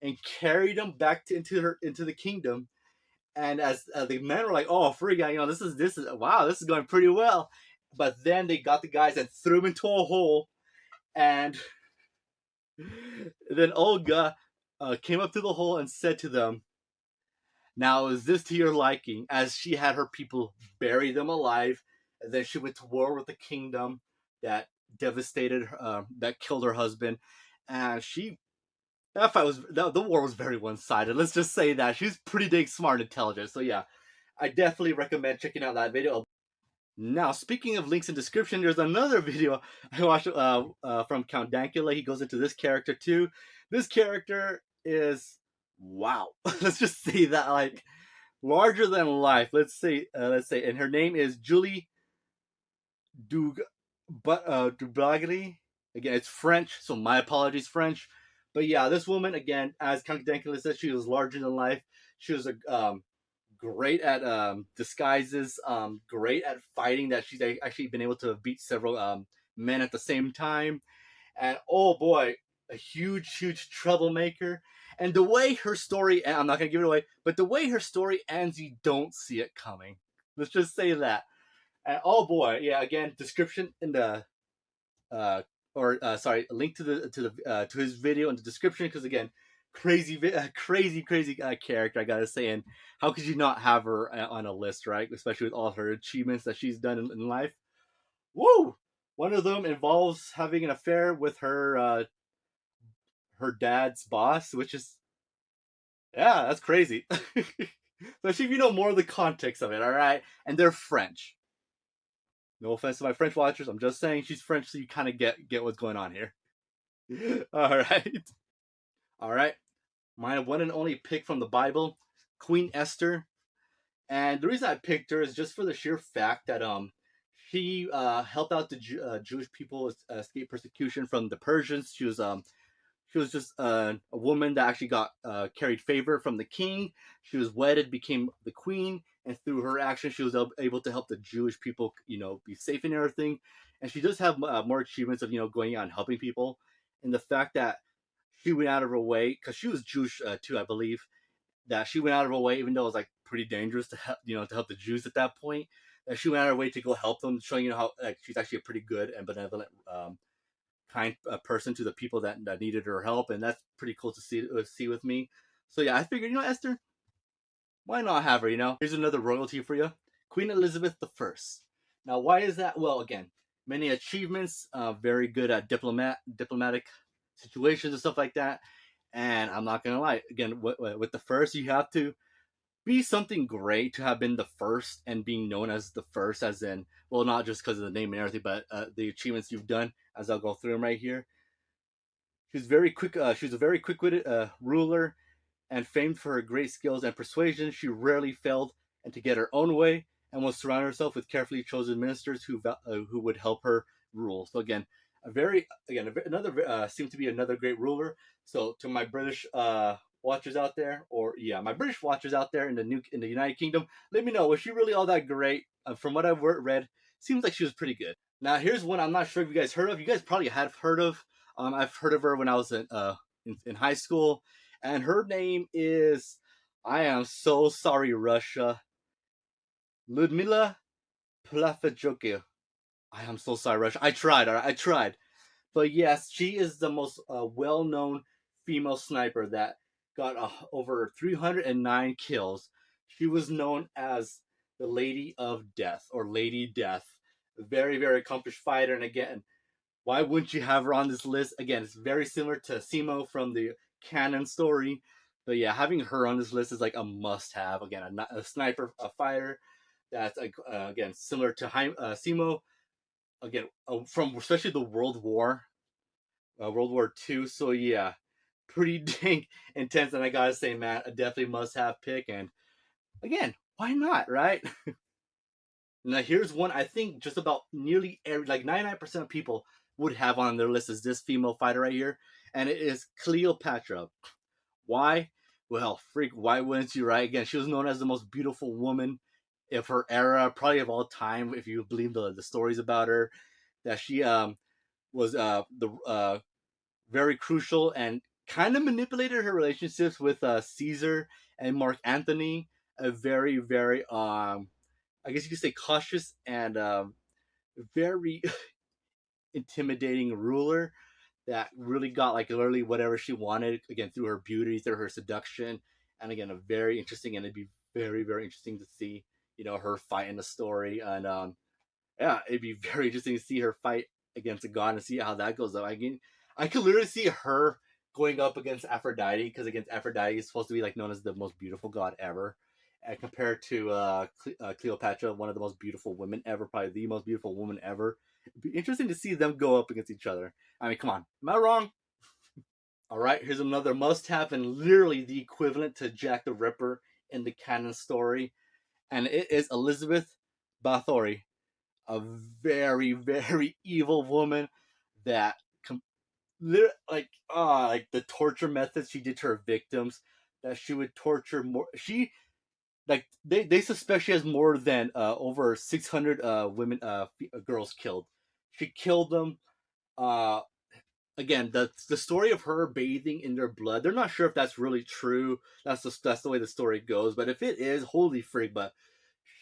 and carried them back into the kingdom. And as the men were like, "Oh, free guy, this is wow, this is going pretty well." But then they got the guys and threw them into a hole, and then Olga came up to the hole and said to them, "Now is this to your liking?" As she had her people bury them alive, and then she went to war with the kingdom that devastated, that killed her husband, and the war was very one sided. Let's just say that she's pretty dang smart and intelligent. So yeah, I definitely recommend checking out that video. Now, speaking of links in description, there's another video I watched from Count Dankula. He goes into this character too. This character is wow. Let's just say that, like, larger than life. Let's say, and her name is Julie Dug, Dublagli. Again, it's French, so my apologies, French. But yeah, this woman, again, as Count Dankula said, she was larger than life. She was great at disguises, great at fighting. That she's actually been able to beat several men at the same time. And oh boy, a huge troublemaker. And the way her story, and I'm not gonna give it away, but the way her story ends, you don't see it coming. Let's just say that. And oh boy, yeah. Again, description in the uh, sorry, a link to to his video in the description, because again, crazy character, I gotta say. And how could you not have her on a list, right? Especially with all her achievements that she's done in life. Woo! One of them involves having an affair with her dad's boss, which is, yeah, that's crazy. Especially if you know more of the context of it, all right? And they're French. No offense to my French watchers. I'm just saying she's French, so you kind of get what's going on here. All right. All right. My one and only pick from the Bible, Queen Esther. And the reason I picked her is just for the sheer fact that she helped out the Jewish people escape persecution from the Persians. She was just a woman that actually got carried favor from the king. She was wedded, became the queen, and through her action, she was able to help the Jewish people, be safe and everything. And she does have more achievements of going out and helping people. And the fact that she went out of her way, because she was Jewish too, I believe, that she went out of her way, even though it was like pretty dangerous to help, to help the Jews at that point. That she went out of her way to go help them, showing how she's actually a pretty good and benevolent kind person to the people that needed her help, and that's pretty cool to see with me. So yeah, I figured, Esther, why not have her? Here's another royalty for you, Queen Elizabeth the First. Now, why is that? Well, again, many achievements, very good at diplomatic situations and stuff like that. And I'm not gonna lie, again, with the first, you have to be something great to have been the first and being known as the first, as in, well, not just because of the name and everything, but the achievements you've done, as I'll go through them right here. She was very quick. She was a very quick-witted ruler, and famed for her great skills and persuasion. She rarely failed and to get her own way, and was surrounded herself with carefully chosen ministers who would help her rule. So again, another seemed to be another great ruler. So to my British watchers out there, or yeah, my British watchers out there in the United Kingdom, let me know, was she really all that great? From what I've read, seems like she was pretty good. Now here's one I'm not sure if you guys heard of. You guys probably have heard of. I've heard of her when I was in high school, and her name is, I am so sorry, Russia, Ludmila Plafajokil. I am so sorry, Russia. I tried, all right? I tried. But yes, she is the most well-known female sniper that got over 309 kills. She was known as the Lady of Death or Lady Death. A very, very accomplished fighter. And again, why wouldn't you have her on this list? Again, it's very similar to Simo from the canon story. But yeah, having her on this list is like a must-have. Again, a sniper, a fighter that's like again similar to Simo. Again, from especially the World War II. So yeah, pretty dang intense. And I gotta say, man, a definitely must-have pick. And again, why not, right? Now here's one I think just about nearly every, like 99% of people would have on their list is this female fighter right here, and it is Cleopatra. Why? Well, freak, why wouldn't you, right? Again, she was known as the most beautiful woman of her era, probably of all time, if you believe the stories about her. That she was the very crucial and kind of manipulated her relationships with Caesar and Mark Antony. A very, very, I guess you could say, cautious and very intimidating ruler that really got like literally whatever she wanted again through her beauty, through her seduction, and again a very interesting and it'd be very, very interesting to see her fight in the story. And yeah, it'd be very interesting to see her fight against a god and see how that goes. Though I could literally see her going up against Aphrodite because against Aphrodite is supposed to be like known as the most beautiful god ever, and compared to Cleopatra, one of the most beautiful women ever, probably the most beautiful woman ever. It'd be interesting to see them go up against each other. I mean, come on, am I wrong? All right, here's another must-have and literally the equivalent to Jack the Ripper in the canon story, and it is Elizabeth Bathory, a very, very evil woman that like the torture methods she did to her victims, that she would torture more. She like they suspect she has more than over 600 women girls killed. She killed them. Uh, Again, the story of her bathing in their blood. They're not sure if that's really true. That's the way the story goes. But if it is, holy frig! But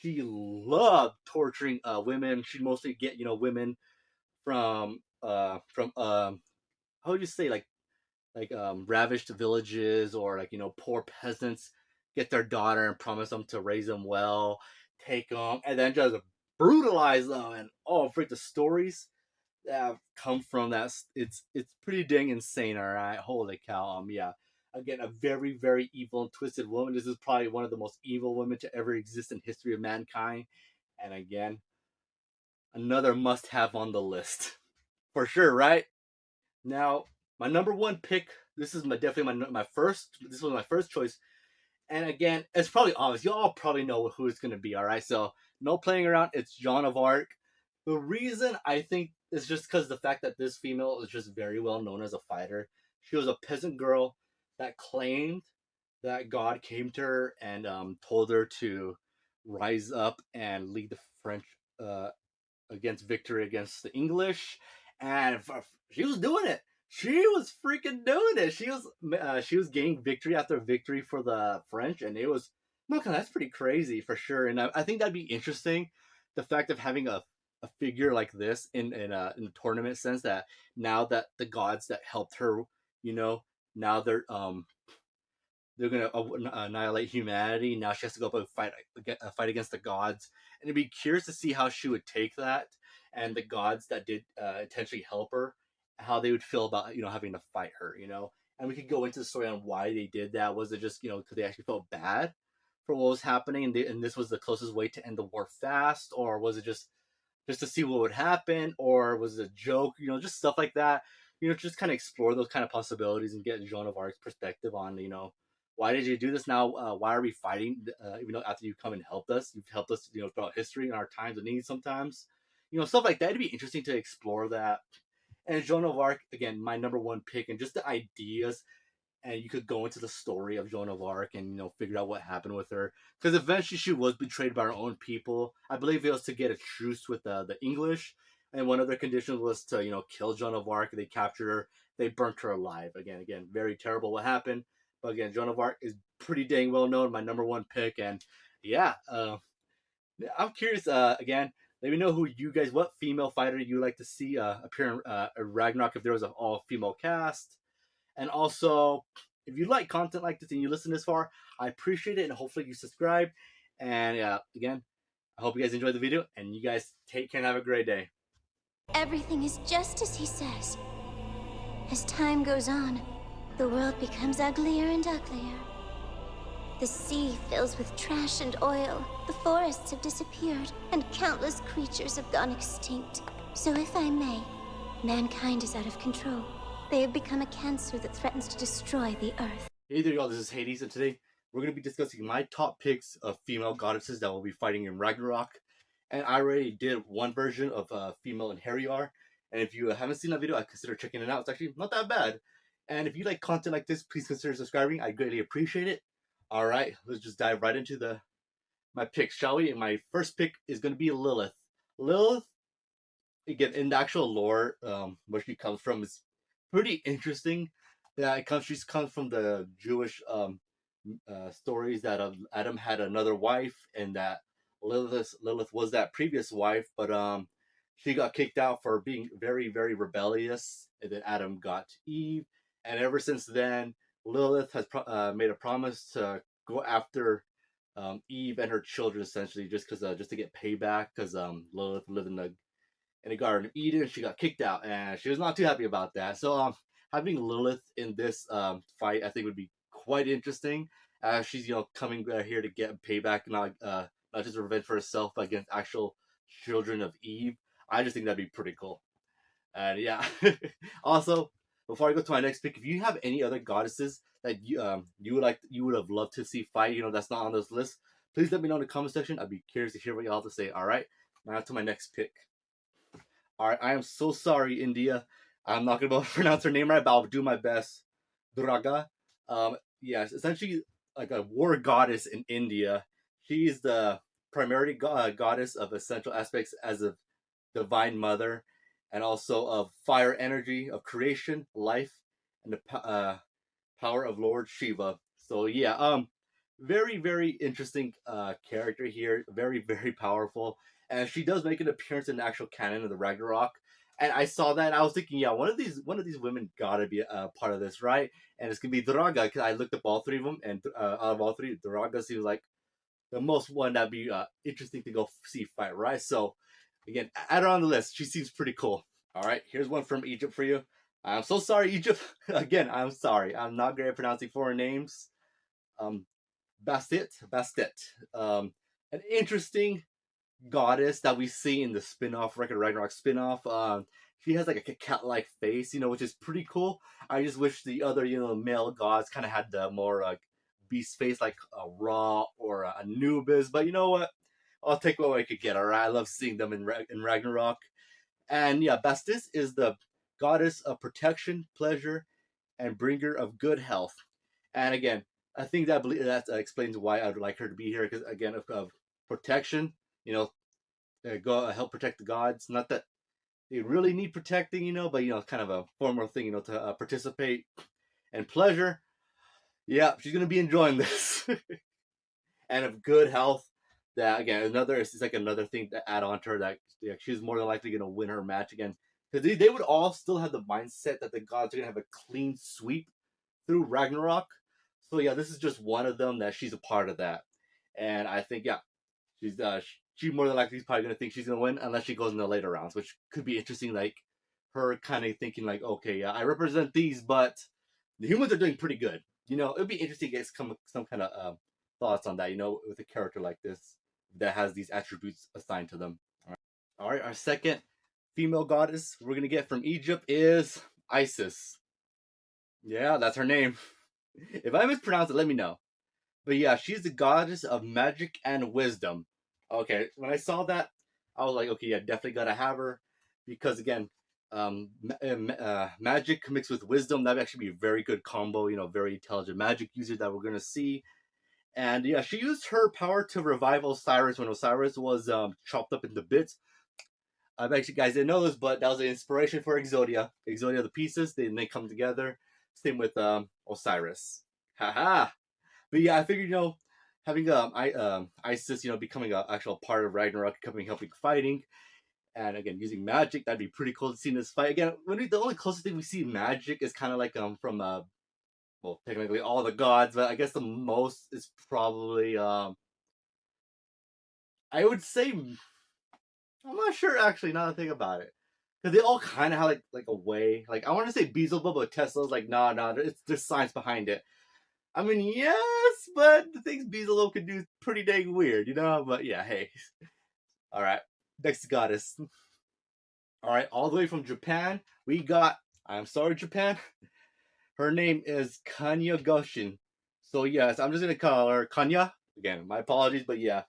she loved torturing women. She'd mostly get women from how would you say like ravished villages or like poor peasants get their daughter and promise them to raise them well, take them, and then just brutalize them. And oh, freak, the stories that have come from that, it's pretty dang insane. All right, holy cow. Yeah. Again, a very, very evil and twisted woman. This is probably one of the most evil women to ever exist in history of mankind. And again, another must-have on the list for sure, right? Now, my number one pick. This is definitely my first. This was my first choice, and again, it's probably obvious. You all probably know who it's gonna be. All right, so no playing around. It's Joan of Arc. The reason I think is just because the fact that this female is just very well known as a fighter. She was a peasant girl that claimed that God came to her and told her to rise up and lead the French against victory against the English, and she was doing it. She was freaking doing it. She was gaining victory after victory for the French, and it was no, that's pretty crazy for sure. And I think that'd be interesting. The fact of having a figure like this in a tournament sense that now that the gods that helped her, you know, now they're gonna annihilate humanity. Now she has to go up and fight against the gods, and it'd be curious to see how she would take that, and the gods that did intentionally help her, how they would feel about having to fight her. And we could go into the story on why they did that. Was it just because they actually felt bad for what was happening, and this was the closest way to end the war fast, or was it just to see what would happen, or was it a joke? Just stuff like that. Just kind of explore those kind of possibilities and get Joan of Arc's perspective on why did you do this now? Why are we fighting? Even though after you come and helped us, you've helped us throughout history and our times of need sometimes. Stuff like that. It'd be interesting to explore that. And Joan of Arc, again, my number one pick, and just the ideas, and you could go into the story of Joan of Arc and figure out what happened with her, because eventually she was betrayed by her own people. I believe it was to get a truce with the English, and one of their conditions was to kill Joan of Arc. They captured her, they burnt her alive. Again, very terrible what happened, But again, Joan of Arc is pretty dang well known, my number one pick, and yeah, I'm curious. Again, let me know what female fighter you like to see appear in Ragnarok if there was an all female cast, and also if you like content like this and you listen this far, I appreciate it, and hopefully you subscribe. And again, I hope you guys enjoyed the video, and you guys take care and have a great day. Everything is just as he says. As time goes on, the world becomes uglier and uglier. The sea fills with trash and oil, the forests have disappeared, and countless creatures have gone extinct. So if I may, mankind is out of control. They have become a cancer that threatens to destroy the Earth. Hey there y'all, this is Hades, and today we're going to be discussing my top picks of female goddesses that will be fighting in Ragnarok. And I already did one version of female Einherjar, and if you haven't seen that video, I consider checking it out. It's actually not that bad. And if you like content like this, please consider subscribing. I greatly appreciate it. Alright, let's just dive right into my picks, shall we? And my first pick is going to be Lilith. Lilith, again, in the actual lore, where she comes from is pretty interesting. Yeah, she comes from the Jewish stories that Adam had another wife, and that Lilith was that previous wife, but she got kicked out for being very, very rebellious, and then Adam got Eve, and ever since then, Lilith has made a promise to go after Eve and her children, essentially, just to get payback, because Lilith lived in the Garden of Eden. She got kicked out, and she was not too happy about that. So having Lilith in this fight, I think, would be quite interesting. She's coming here to get payback, not just revenge for herself, but against actual children of Eve. I just think that'd be pretty cool. And yeah, also, before I go to my next pick, if you have any other goddesses that you would have loved to see fight, that's not on this list, please let me know in the comment section. I'd be curious to hear what y'all have to say. All right, now to my next pick. All right, I am so sorry, India. I'm not gonna be able to pronounce her name right, but I'll do my best. Durga. Yes, essentially like a war goddess in India. She's the primary goddess of essential aspects as a divine mother, and also of fire energy, of creation, life, and the power of Lord Shiva. So yeah, very, very interesting character here. Very, very powerful, and she does make an appearance in the actual canon of the Ragnarok. And I saw that, and I was thinking, yeah, one of these women gotta be a part of this, right? And it's gonna be Draga, because I looked up all three of them, and out of all three, Draga seems like the most one that'd be interesting to go see fight, right? So again, add her on the list. She seems pretty cool. All right, here's one from Egypt for you. I'm so sorry, Egypt. Again, I'm sorry. I'm not great at pronouncing foreign names. Bastet. An interesting goddess that we see in the spin-off Ragnarok spin-off. She has like a cat-like face, which is pretty cool. I just wish the other, male gods kind of had the more beast face, like a Ra or a Anubis. But you know what? I'll take what I could get. All right, I love seeing them in Ragnarok. And yeah, Bastis is the goddess of protection, pleasure, and bringer of good health. And again, I think that explains why I would like her to be here, because again, of protection, go help protect the gods. Not that they really need protecting, but kind of a formal thing, to participate. And pleasure, yeah, she's gonna be enjoying this. And of good health, that again, it's like another thing to add on to her, that she's more than likely gonna win her match again, because they would all still have the mindset that the gods are gonna have a clean sweep through Ragnarok. So yeah, this is just one of them that she's a part of that. And I think, yeah, she more than likely is probably gonna think she's gonna win, unless she goes in the later rounds, which could be interesting. Like her kind of thinking like, okay, yeah, I represent these, but the humans are doing pretty good. It'd be interesting to get some kind of thoughts on that. With a character like this that has these attributes assigned to them. All right, our second female goddess we're gonna get from Egypt is Isis. Yeah, that's her name. If I mispronounce it, let me know. But yeah, she's the goddess of magic and wisdom. Okay, when I saw that, I was like, okay, yeah, definitely gotta have her, because again, magic mixed with wisdom, that'd actually be a very good combo. Very intelligent magic user that we're gonna see. And yeah, she used her power to revive Osiris when Osiris was chopped up into bits. I bet you guys didn't know this, but that was the inspiration for Exodia. Exodia, the pieces, they come together. Same with Osiris. Haha. But yeah, I figured having Isis becoming an actual part of Ragnarok, coming helping fighting, and again using magic, that'd be pretty cool to see in this fight. Again, the only closest thing we see magic is kind of like from well, technically all the gods, but I guess the most is probably I would say I'm not sure actually. Now that I think about it, because they all kind of have like a way. Like I want to say Beelzebub, but Tesla's like nah, there's science behind it. I mean, yes, but the things Beelzebub can do is pretty dang weird, you know. But yeah, hey, all right. Next goddess. All right, all the way from Japan, we got. I'm sorry, Japan. Her name is Kanya Goshin. So yes, I'm just gonna call her Kanya. Again, my apologies, but yeah,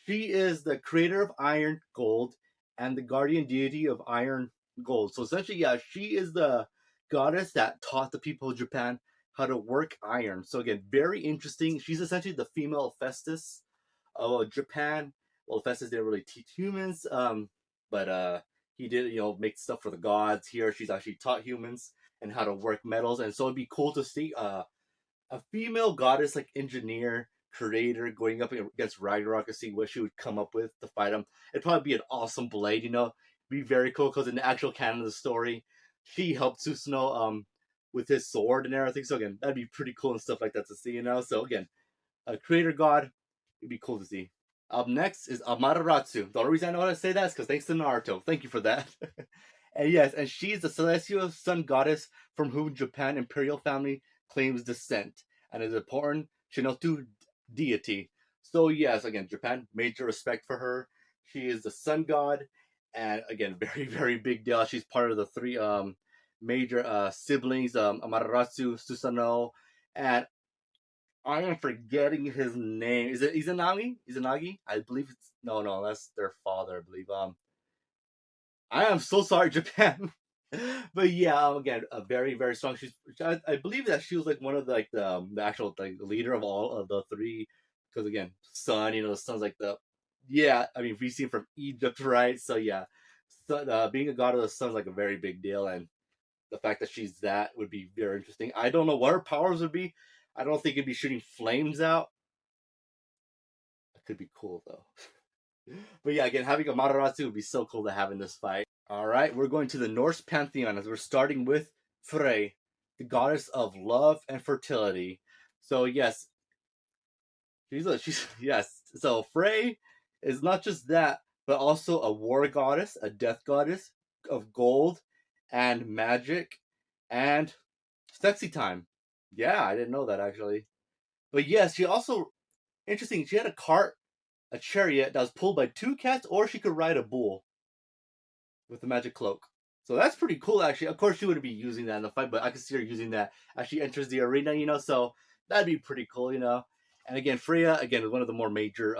she is the creator of Iron Gold and the guardian deity of Iron Gold. So essentially, yeah, she is the goddess that taught the people of Japan how to work iron. So again, very interesting. She's essentially the female Festus of Japan. Well, Festus didn't really teach humans, but he did, make stuff for the gods. Here, she's actually taught humans and how to work metals, and so it'd be cool to see a female goddess like engineer creator going up against Ragnarok to see what she would come up with to fight him. It'd probably be an awesome blade, be very cool because in the actual canon of the story, she helped Susanoo with his sword and everything. So again, that'd be pretty cool and stuff like that to see. So again, a creator god, it'd be cool to see. Up next is Amaterasu. The only reason I know how to say that is because thanks to Naruto. Thank you for that. And yes, and she is the celestial sun goddess from whom Japan imperial family claims descent, and is an important Shinotu deity. So yes, again, Japan major respect for her. She is the sun god, and again, very very big deal. She's part of the three major siblings, Amaterasu, Susanoo, and I am forgetting his name. Is it Izanagi? Izanagi? I believe it's no, that's their father. I believe. I am so sorry, Japan. But yeah, again, a very very strong. I believe that she was like one of the actual like leader of all of the three. Because again, sun, the sun's like the yeah. I mean, we see from Egypt, right? So yeah, being a god of the sun is like a very big deal, and the fact that she's that would be very interesting. I don't know what her powers would be. I don't think it'd be shooting flames out. That could be cool though. But yeah, again, having a Mataratsu would be so cool to have in this fight. All right, we're going to the Norse pantheon as we're starting with Frey, the goddess of love and fertility. So yes, she's yes. So Frey is not just that, but also a war goddess, a death goddess of gold and magic and sexy time. Yeah, I didn't know that actually. But yes, she also interesting. She had a chariot that was pulled by two cats, or she could ride a bull with the magic cloak. So that's pretty cool, actually. Of course, she wouldn't be using that in the fight, but I could see her using that as she enters the arena. So that'd be pretty cool. And again, Freya, again, is one of the more major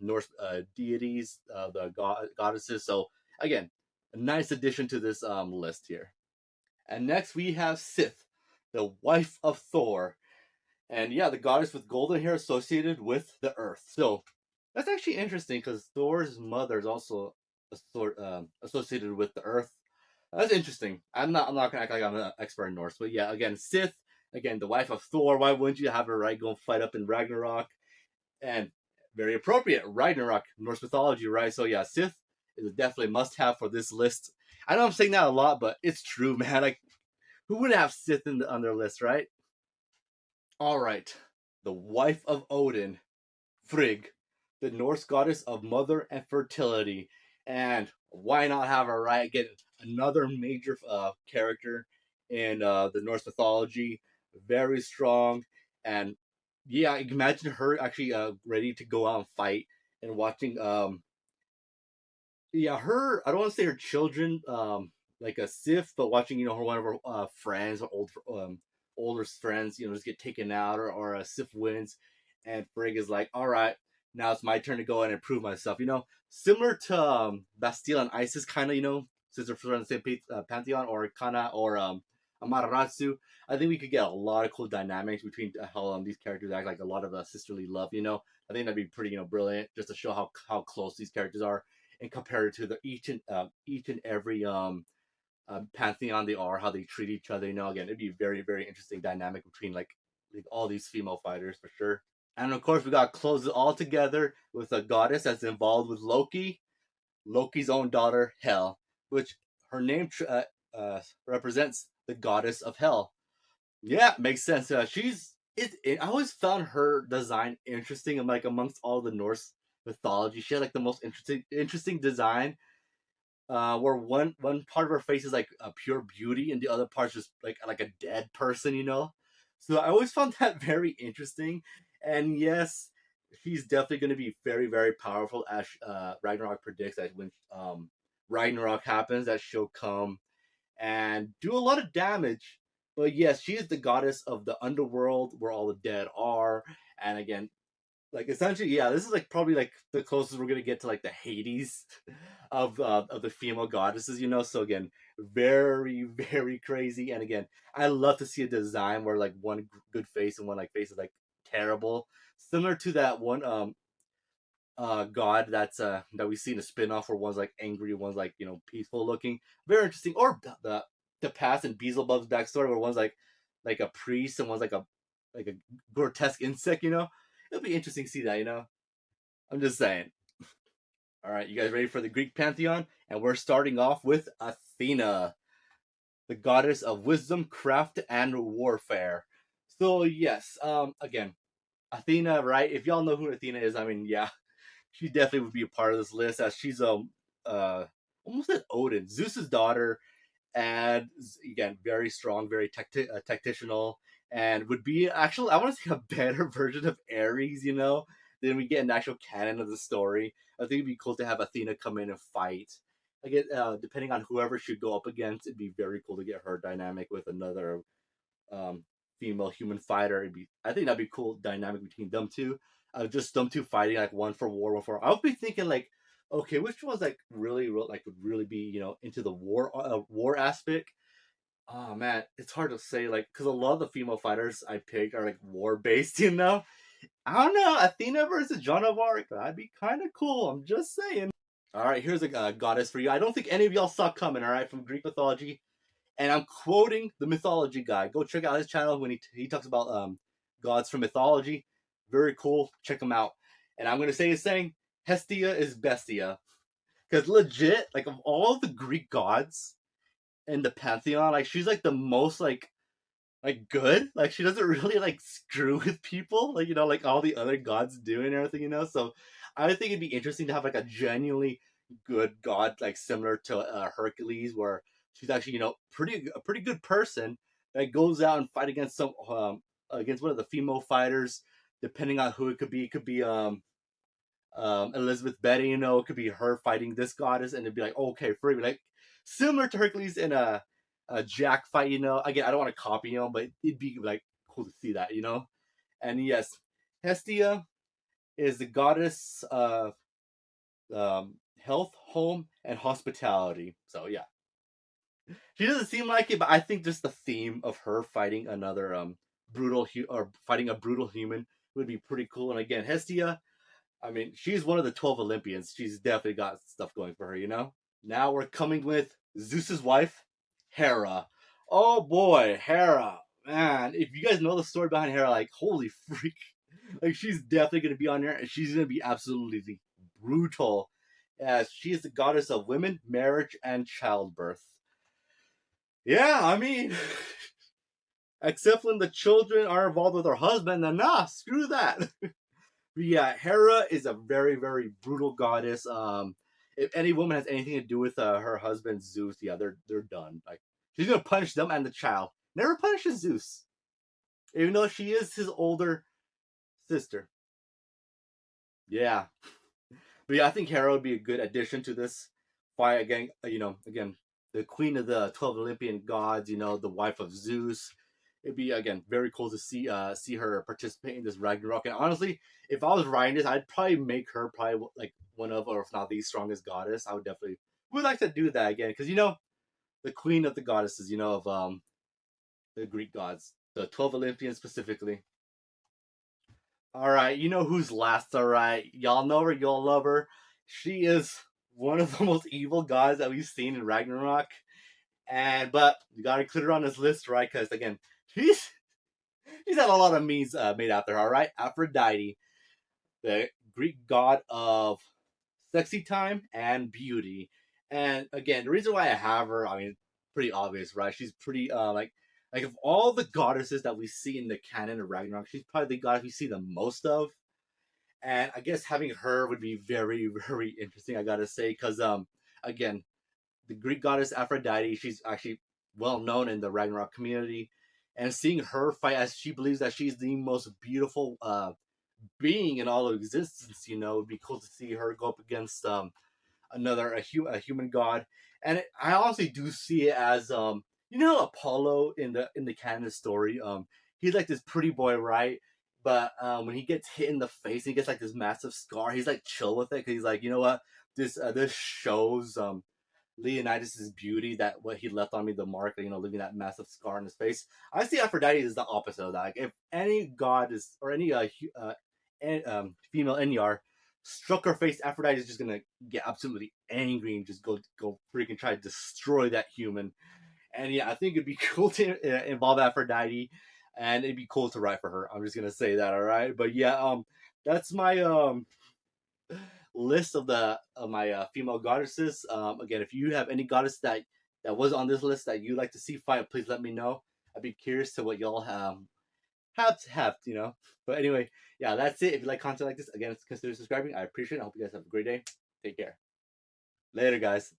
Norse deities, the goddesses. So again, a nice addition to this list here. And next we have Sith, the wife of Thor. And yeah, the goddess with golden hair associated with the earth. So that's actually interesting because Thor's mother is also associated with the earth. That's interesting. I'm not gonna act like I'm an expert in Norse, but yeah, again, Sith, again, the wife of Thor. Why wouldn't you have her right go fight up in Ragnarok? And very appropriate, Ragnarok, Norse mythology, right? So yeah, Sith is a definitely must have for this list. I know I'm saying that a lot, but it's true, man. Like, who would have Sith on their list, right? All right, the wife of Odin, Frigg, the Norse goddess of mother and fertility. And why not have her right? Get another major character in the Norse mythology. Very strong. And yeah, imagine her actually ready to go out and fight and watching yeah, her, I don't want to say her children, like a Sif, but watching, her one of her friends or older friends, just get taken out, or a Sif wins, and Frigg is like, all right, now it's my turn to go in and prove myself. Similar to Bastille and Isis, kind of, since they're from the same pantheon, or Kana, or Amaterasu. I think we could get a lot of cool dynamics between how these characters act, like a lot of sisterly love. I think that'd be pretty, brilliant, just to show how close these characters are and compared to the each and every pantheon they are, how they treat each other. Again, it'd be very very interesting dynamic between like like all these female fighters for sure. And of course, we got to close it all together with a goddess that's involved with Loki, Loki's own daughter, Hel, which her name represents the goddess of Hell. Yeah, makes sense. I always found her design interesting, and like amongst all the Norse mythology, she had like the most interesting design. Where one part of her face is like a pure beauty, and the other part's just like a dead person, you know. So I always found that very interesting. And yes, she's definitely going to be very powerful, as Ragnarok predicts that when Ragnarok happens, that she'll come and do a lot of damage. But yes, she is the goddess of the underworld where all the dead are. And again, like essentially, yeah, this is like probably like the closest we're gonna get to like the Hades of the female goddesses, you know. So again, very crazy. And again, I love to see a design where like one good face and one like face is like terrible, similar to that one god that we see in a spin-off where one's like angry, one's like, you know, peaceful looking. Very interesting. Or the past and Beelzebub's backstory where one's like a priest and one's like a grotesque insect, you know. It'll be interesting to see that, you know. I'm just saying. All right, you guys ready for the Greek pantheon? And we're starting off with Athena, the goddess of wisdom, craft, and warfare. So yes, again, Athena, right? If y'all know who Athena is, I mean, yeah, she definitely would be a part of this list, as she's uh almost an Odin, Zeus's daughter, and again, very strong, very tactical, and would be actually, I want to see a better version of Ares, you know, than we get an actual canon of the story. I think it'd be cool to have Athena come in and fight. Again, depending on whoever she'd go up against, it'd be very cool to get her dynamic with another um, female human fighter. I think that'd be cool dynamic between them two. Just them two fighting like one for war, one for. I would be thinking like, okay, which one's like like would really be, you know, into the war aspect. Oh man, it's hard to say, like, because a lot of the female fighters I picked are like war based, you know. I don't know, Athena versus Joan of Arc, that'd be kind of cool. I'm just saying. All right, here's a goddess for you. I don't think any of y'all saw coming. All right, from Greek mythology, and I'm quoting the mythology guy. Go check out his channel when he talks about gods from mythology. Very cool. Check him out. And I'm gonna say his saying: Hestia is Bestia, because legit, like of all the Greek gods in the pantheon, like she's like the most like good. Like she doesn't really like screw with people, like, you know, like all the other gods do and everything, you know. So I think it'd be interesting to have like a genuinely good god, like similar to Hercules, where she's actually, you know, a pretty good person that goes out and fight against some against one of the female fighters, depending on who it could be. It could be Elizabeth Betty, you know, it could be her fighting this goddess, and it'd be like, okay, free, like similar to Hercules in a Jack fight, you know. Again, I don't want to copy him, but it'd be like cool to see that, you know. And yes, Hestia is the goddess of health, home, and hospitality. So yeah, she doesn't seem like it, but I think just the theme of her fighting another or fighting a brutal human would be pretty cool. And again, Hestia, I mean, she's one of the 12 Olympians. She's definitely got stuff going for her, you know? Now we're coming with Zeus's wife, Hera. Oh boy, Hera. Man, if you guys know the story behind Hera, like, holy freak. Like, she's definitely going to be on there, and she's going to be absolutely brutal, as she is the goddess of women, marriage, and childbirth. Yeah, I mean, except when the children are involved with her husband, then nah, screw that. But yeah, Hera is a very brutal goddess. If any woman has anything to do with her husband Zeus, yeah, they're done. Like, she's gonna punish them and the child. Never punishes Zeus, even though she is his older sister. Yeah, but yeah, I think Hera would be a good addition to this fight. Again, you know, again, the queen of the 12 Olympian gods. You know, the wife of Zeus. It'd be, again, very cool to see her participate in this Ragnarok. And honestly, if I was writing this, I'd probably make her probably like one of, or if not the strongest goddess. I would like to do that again, because, you know, the queen of the goddesses, you know, of the Greek gods, the 12 Olympians specifically. All right, you know who's last. All right, y'all know her, y'all love her. She is one of the most evil gods that we've seen in Ragnarok. But you gotta include her on this list, right? Because again, she's She's had a lot of memes made after her. All right, Aphrodite, the Greek god of sexy time and beauty. And again, the reason why I have her, I mean, pretty obvious, right? She's pretty like of all the goddesses that we see in the canon of Ragnarok, she's probably the goddess we see the most of. And I guess having her would be very, very interesting. I gotta say, because again, the Greek goddess Aphrodite, she's actually well known in the Ragnarok community, and seeing her fight as she believes that she's the most beautiful being in all of existence, would be cool to see her go up against another a human god. And I honestly do see it as Apollo in the canon story. He's like this pretty boy, right? But when he gets hit in the face, he gets like this massive scar. He's like chill with it because he's like, you know what, this shows Leonidas's beauty, that what he left on me, the mark, leaving that massive scar on his face. I see Aphrodite as the opposite of that. Like, if any god is or any female Einherjar struck her face, Aphrodite is just gonna get absolutely angry and just go freaking try to destroy that human. And yeah, I think it'd be cool to involve Aphrodite, and it'd be cool to write for her. I'm just gonna say that, all right. But yeah, that's my list of my female goddesses. Again, if you have any goddess that was on this list that you'd like to see fight, please let me know. I'd be curious to what y'all have. But anyway, yeah, that's it. If you like content like this, again, consider subscribing. I appreciate it. I hope you guys have a great day. Take care. Later, guys.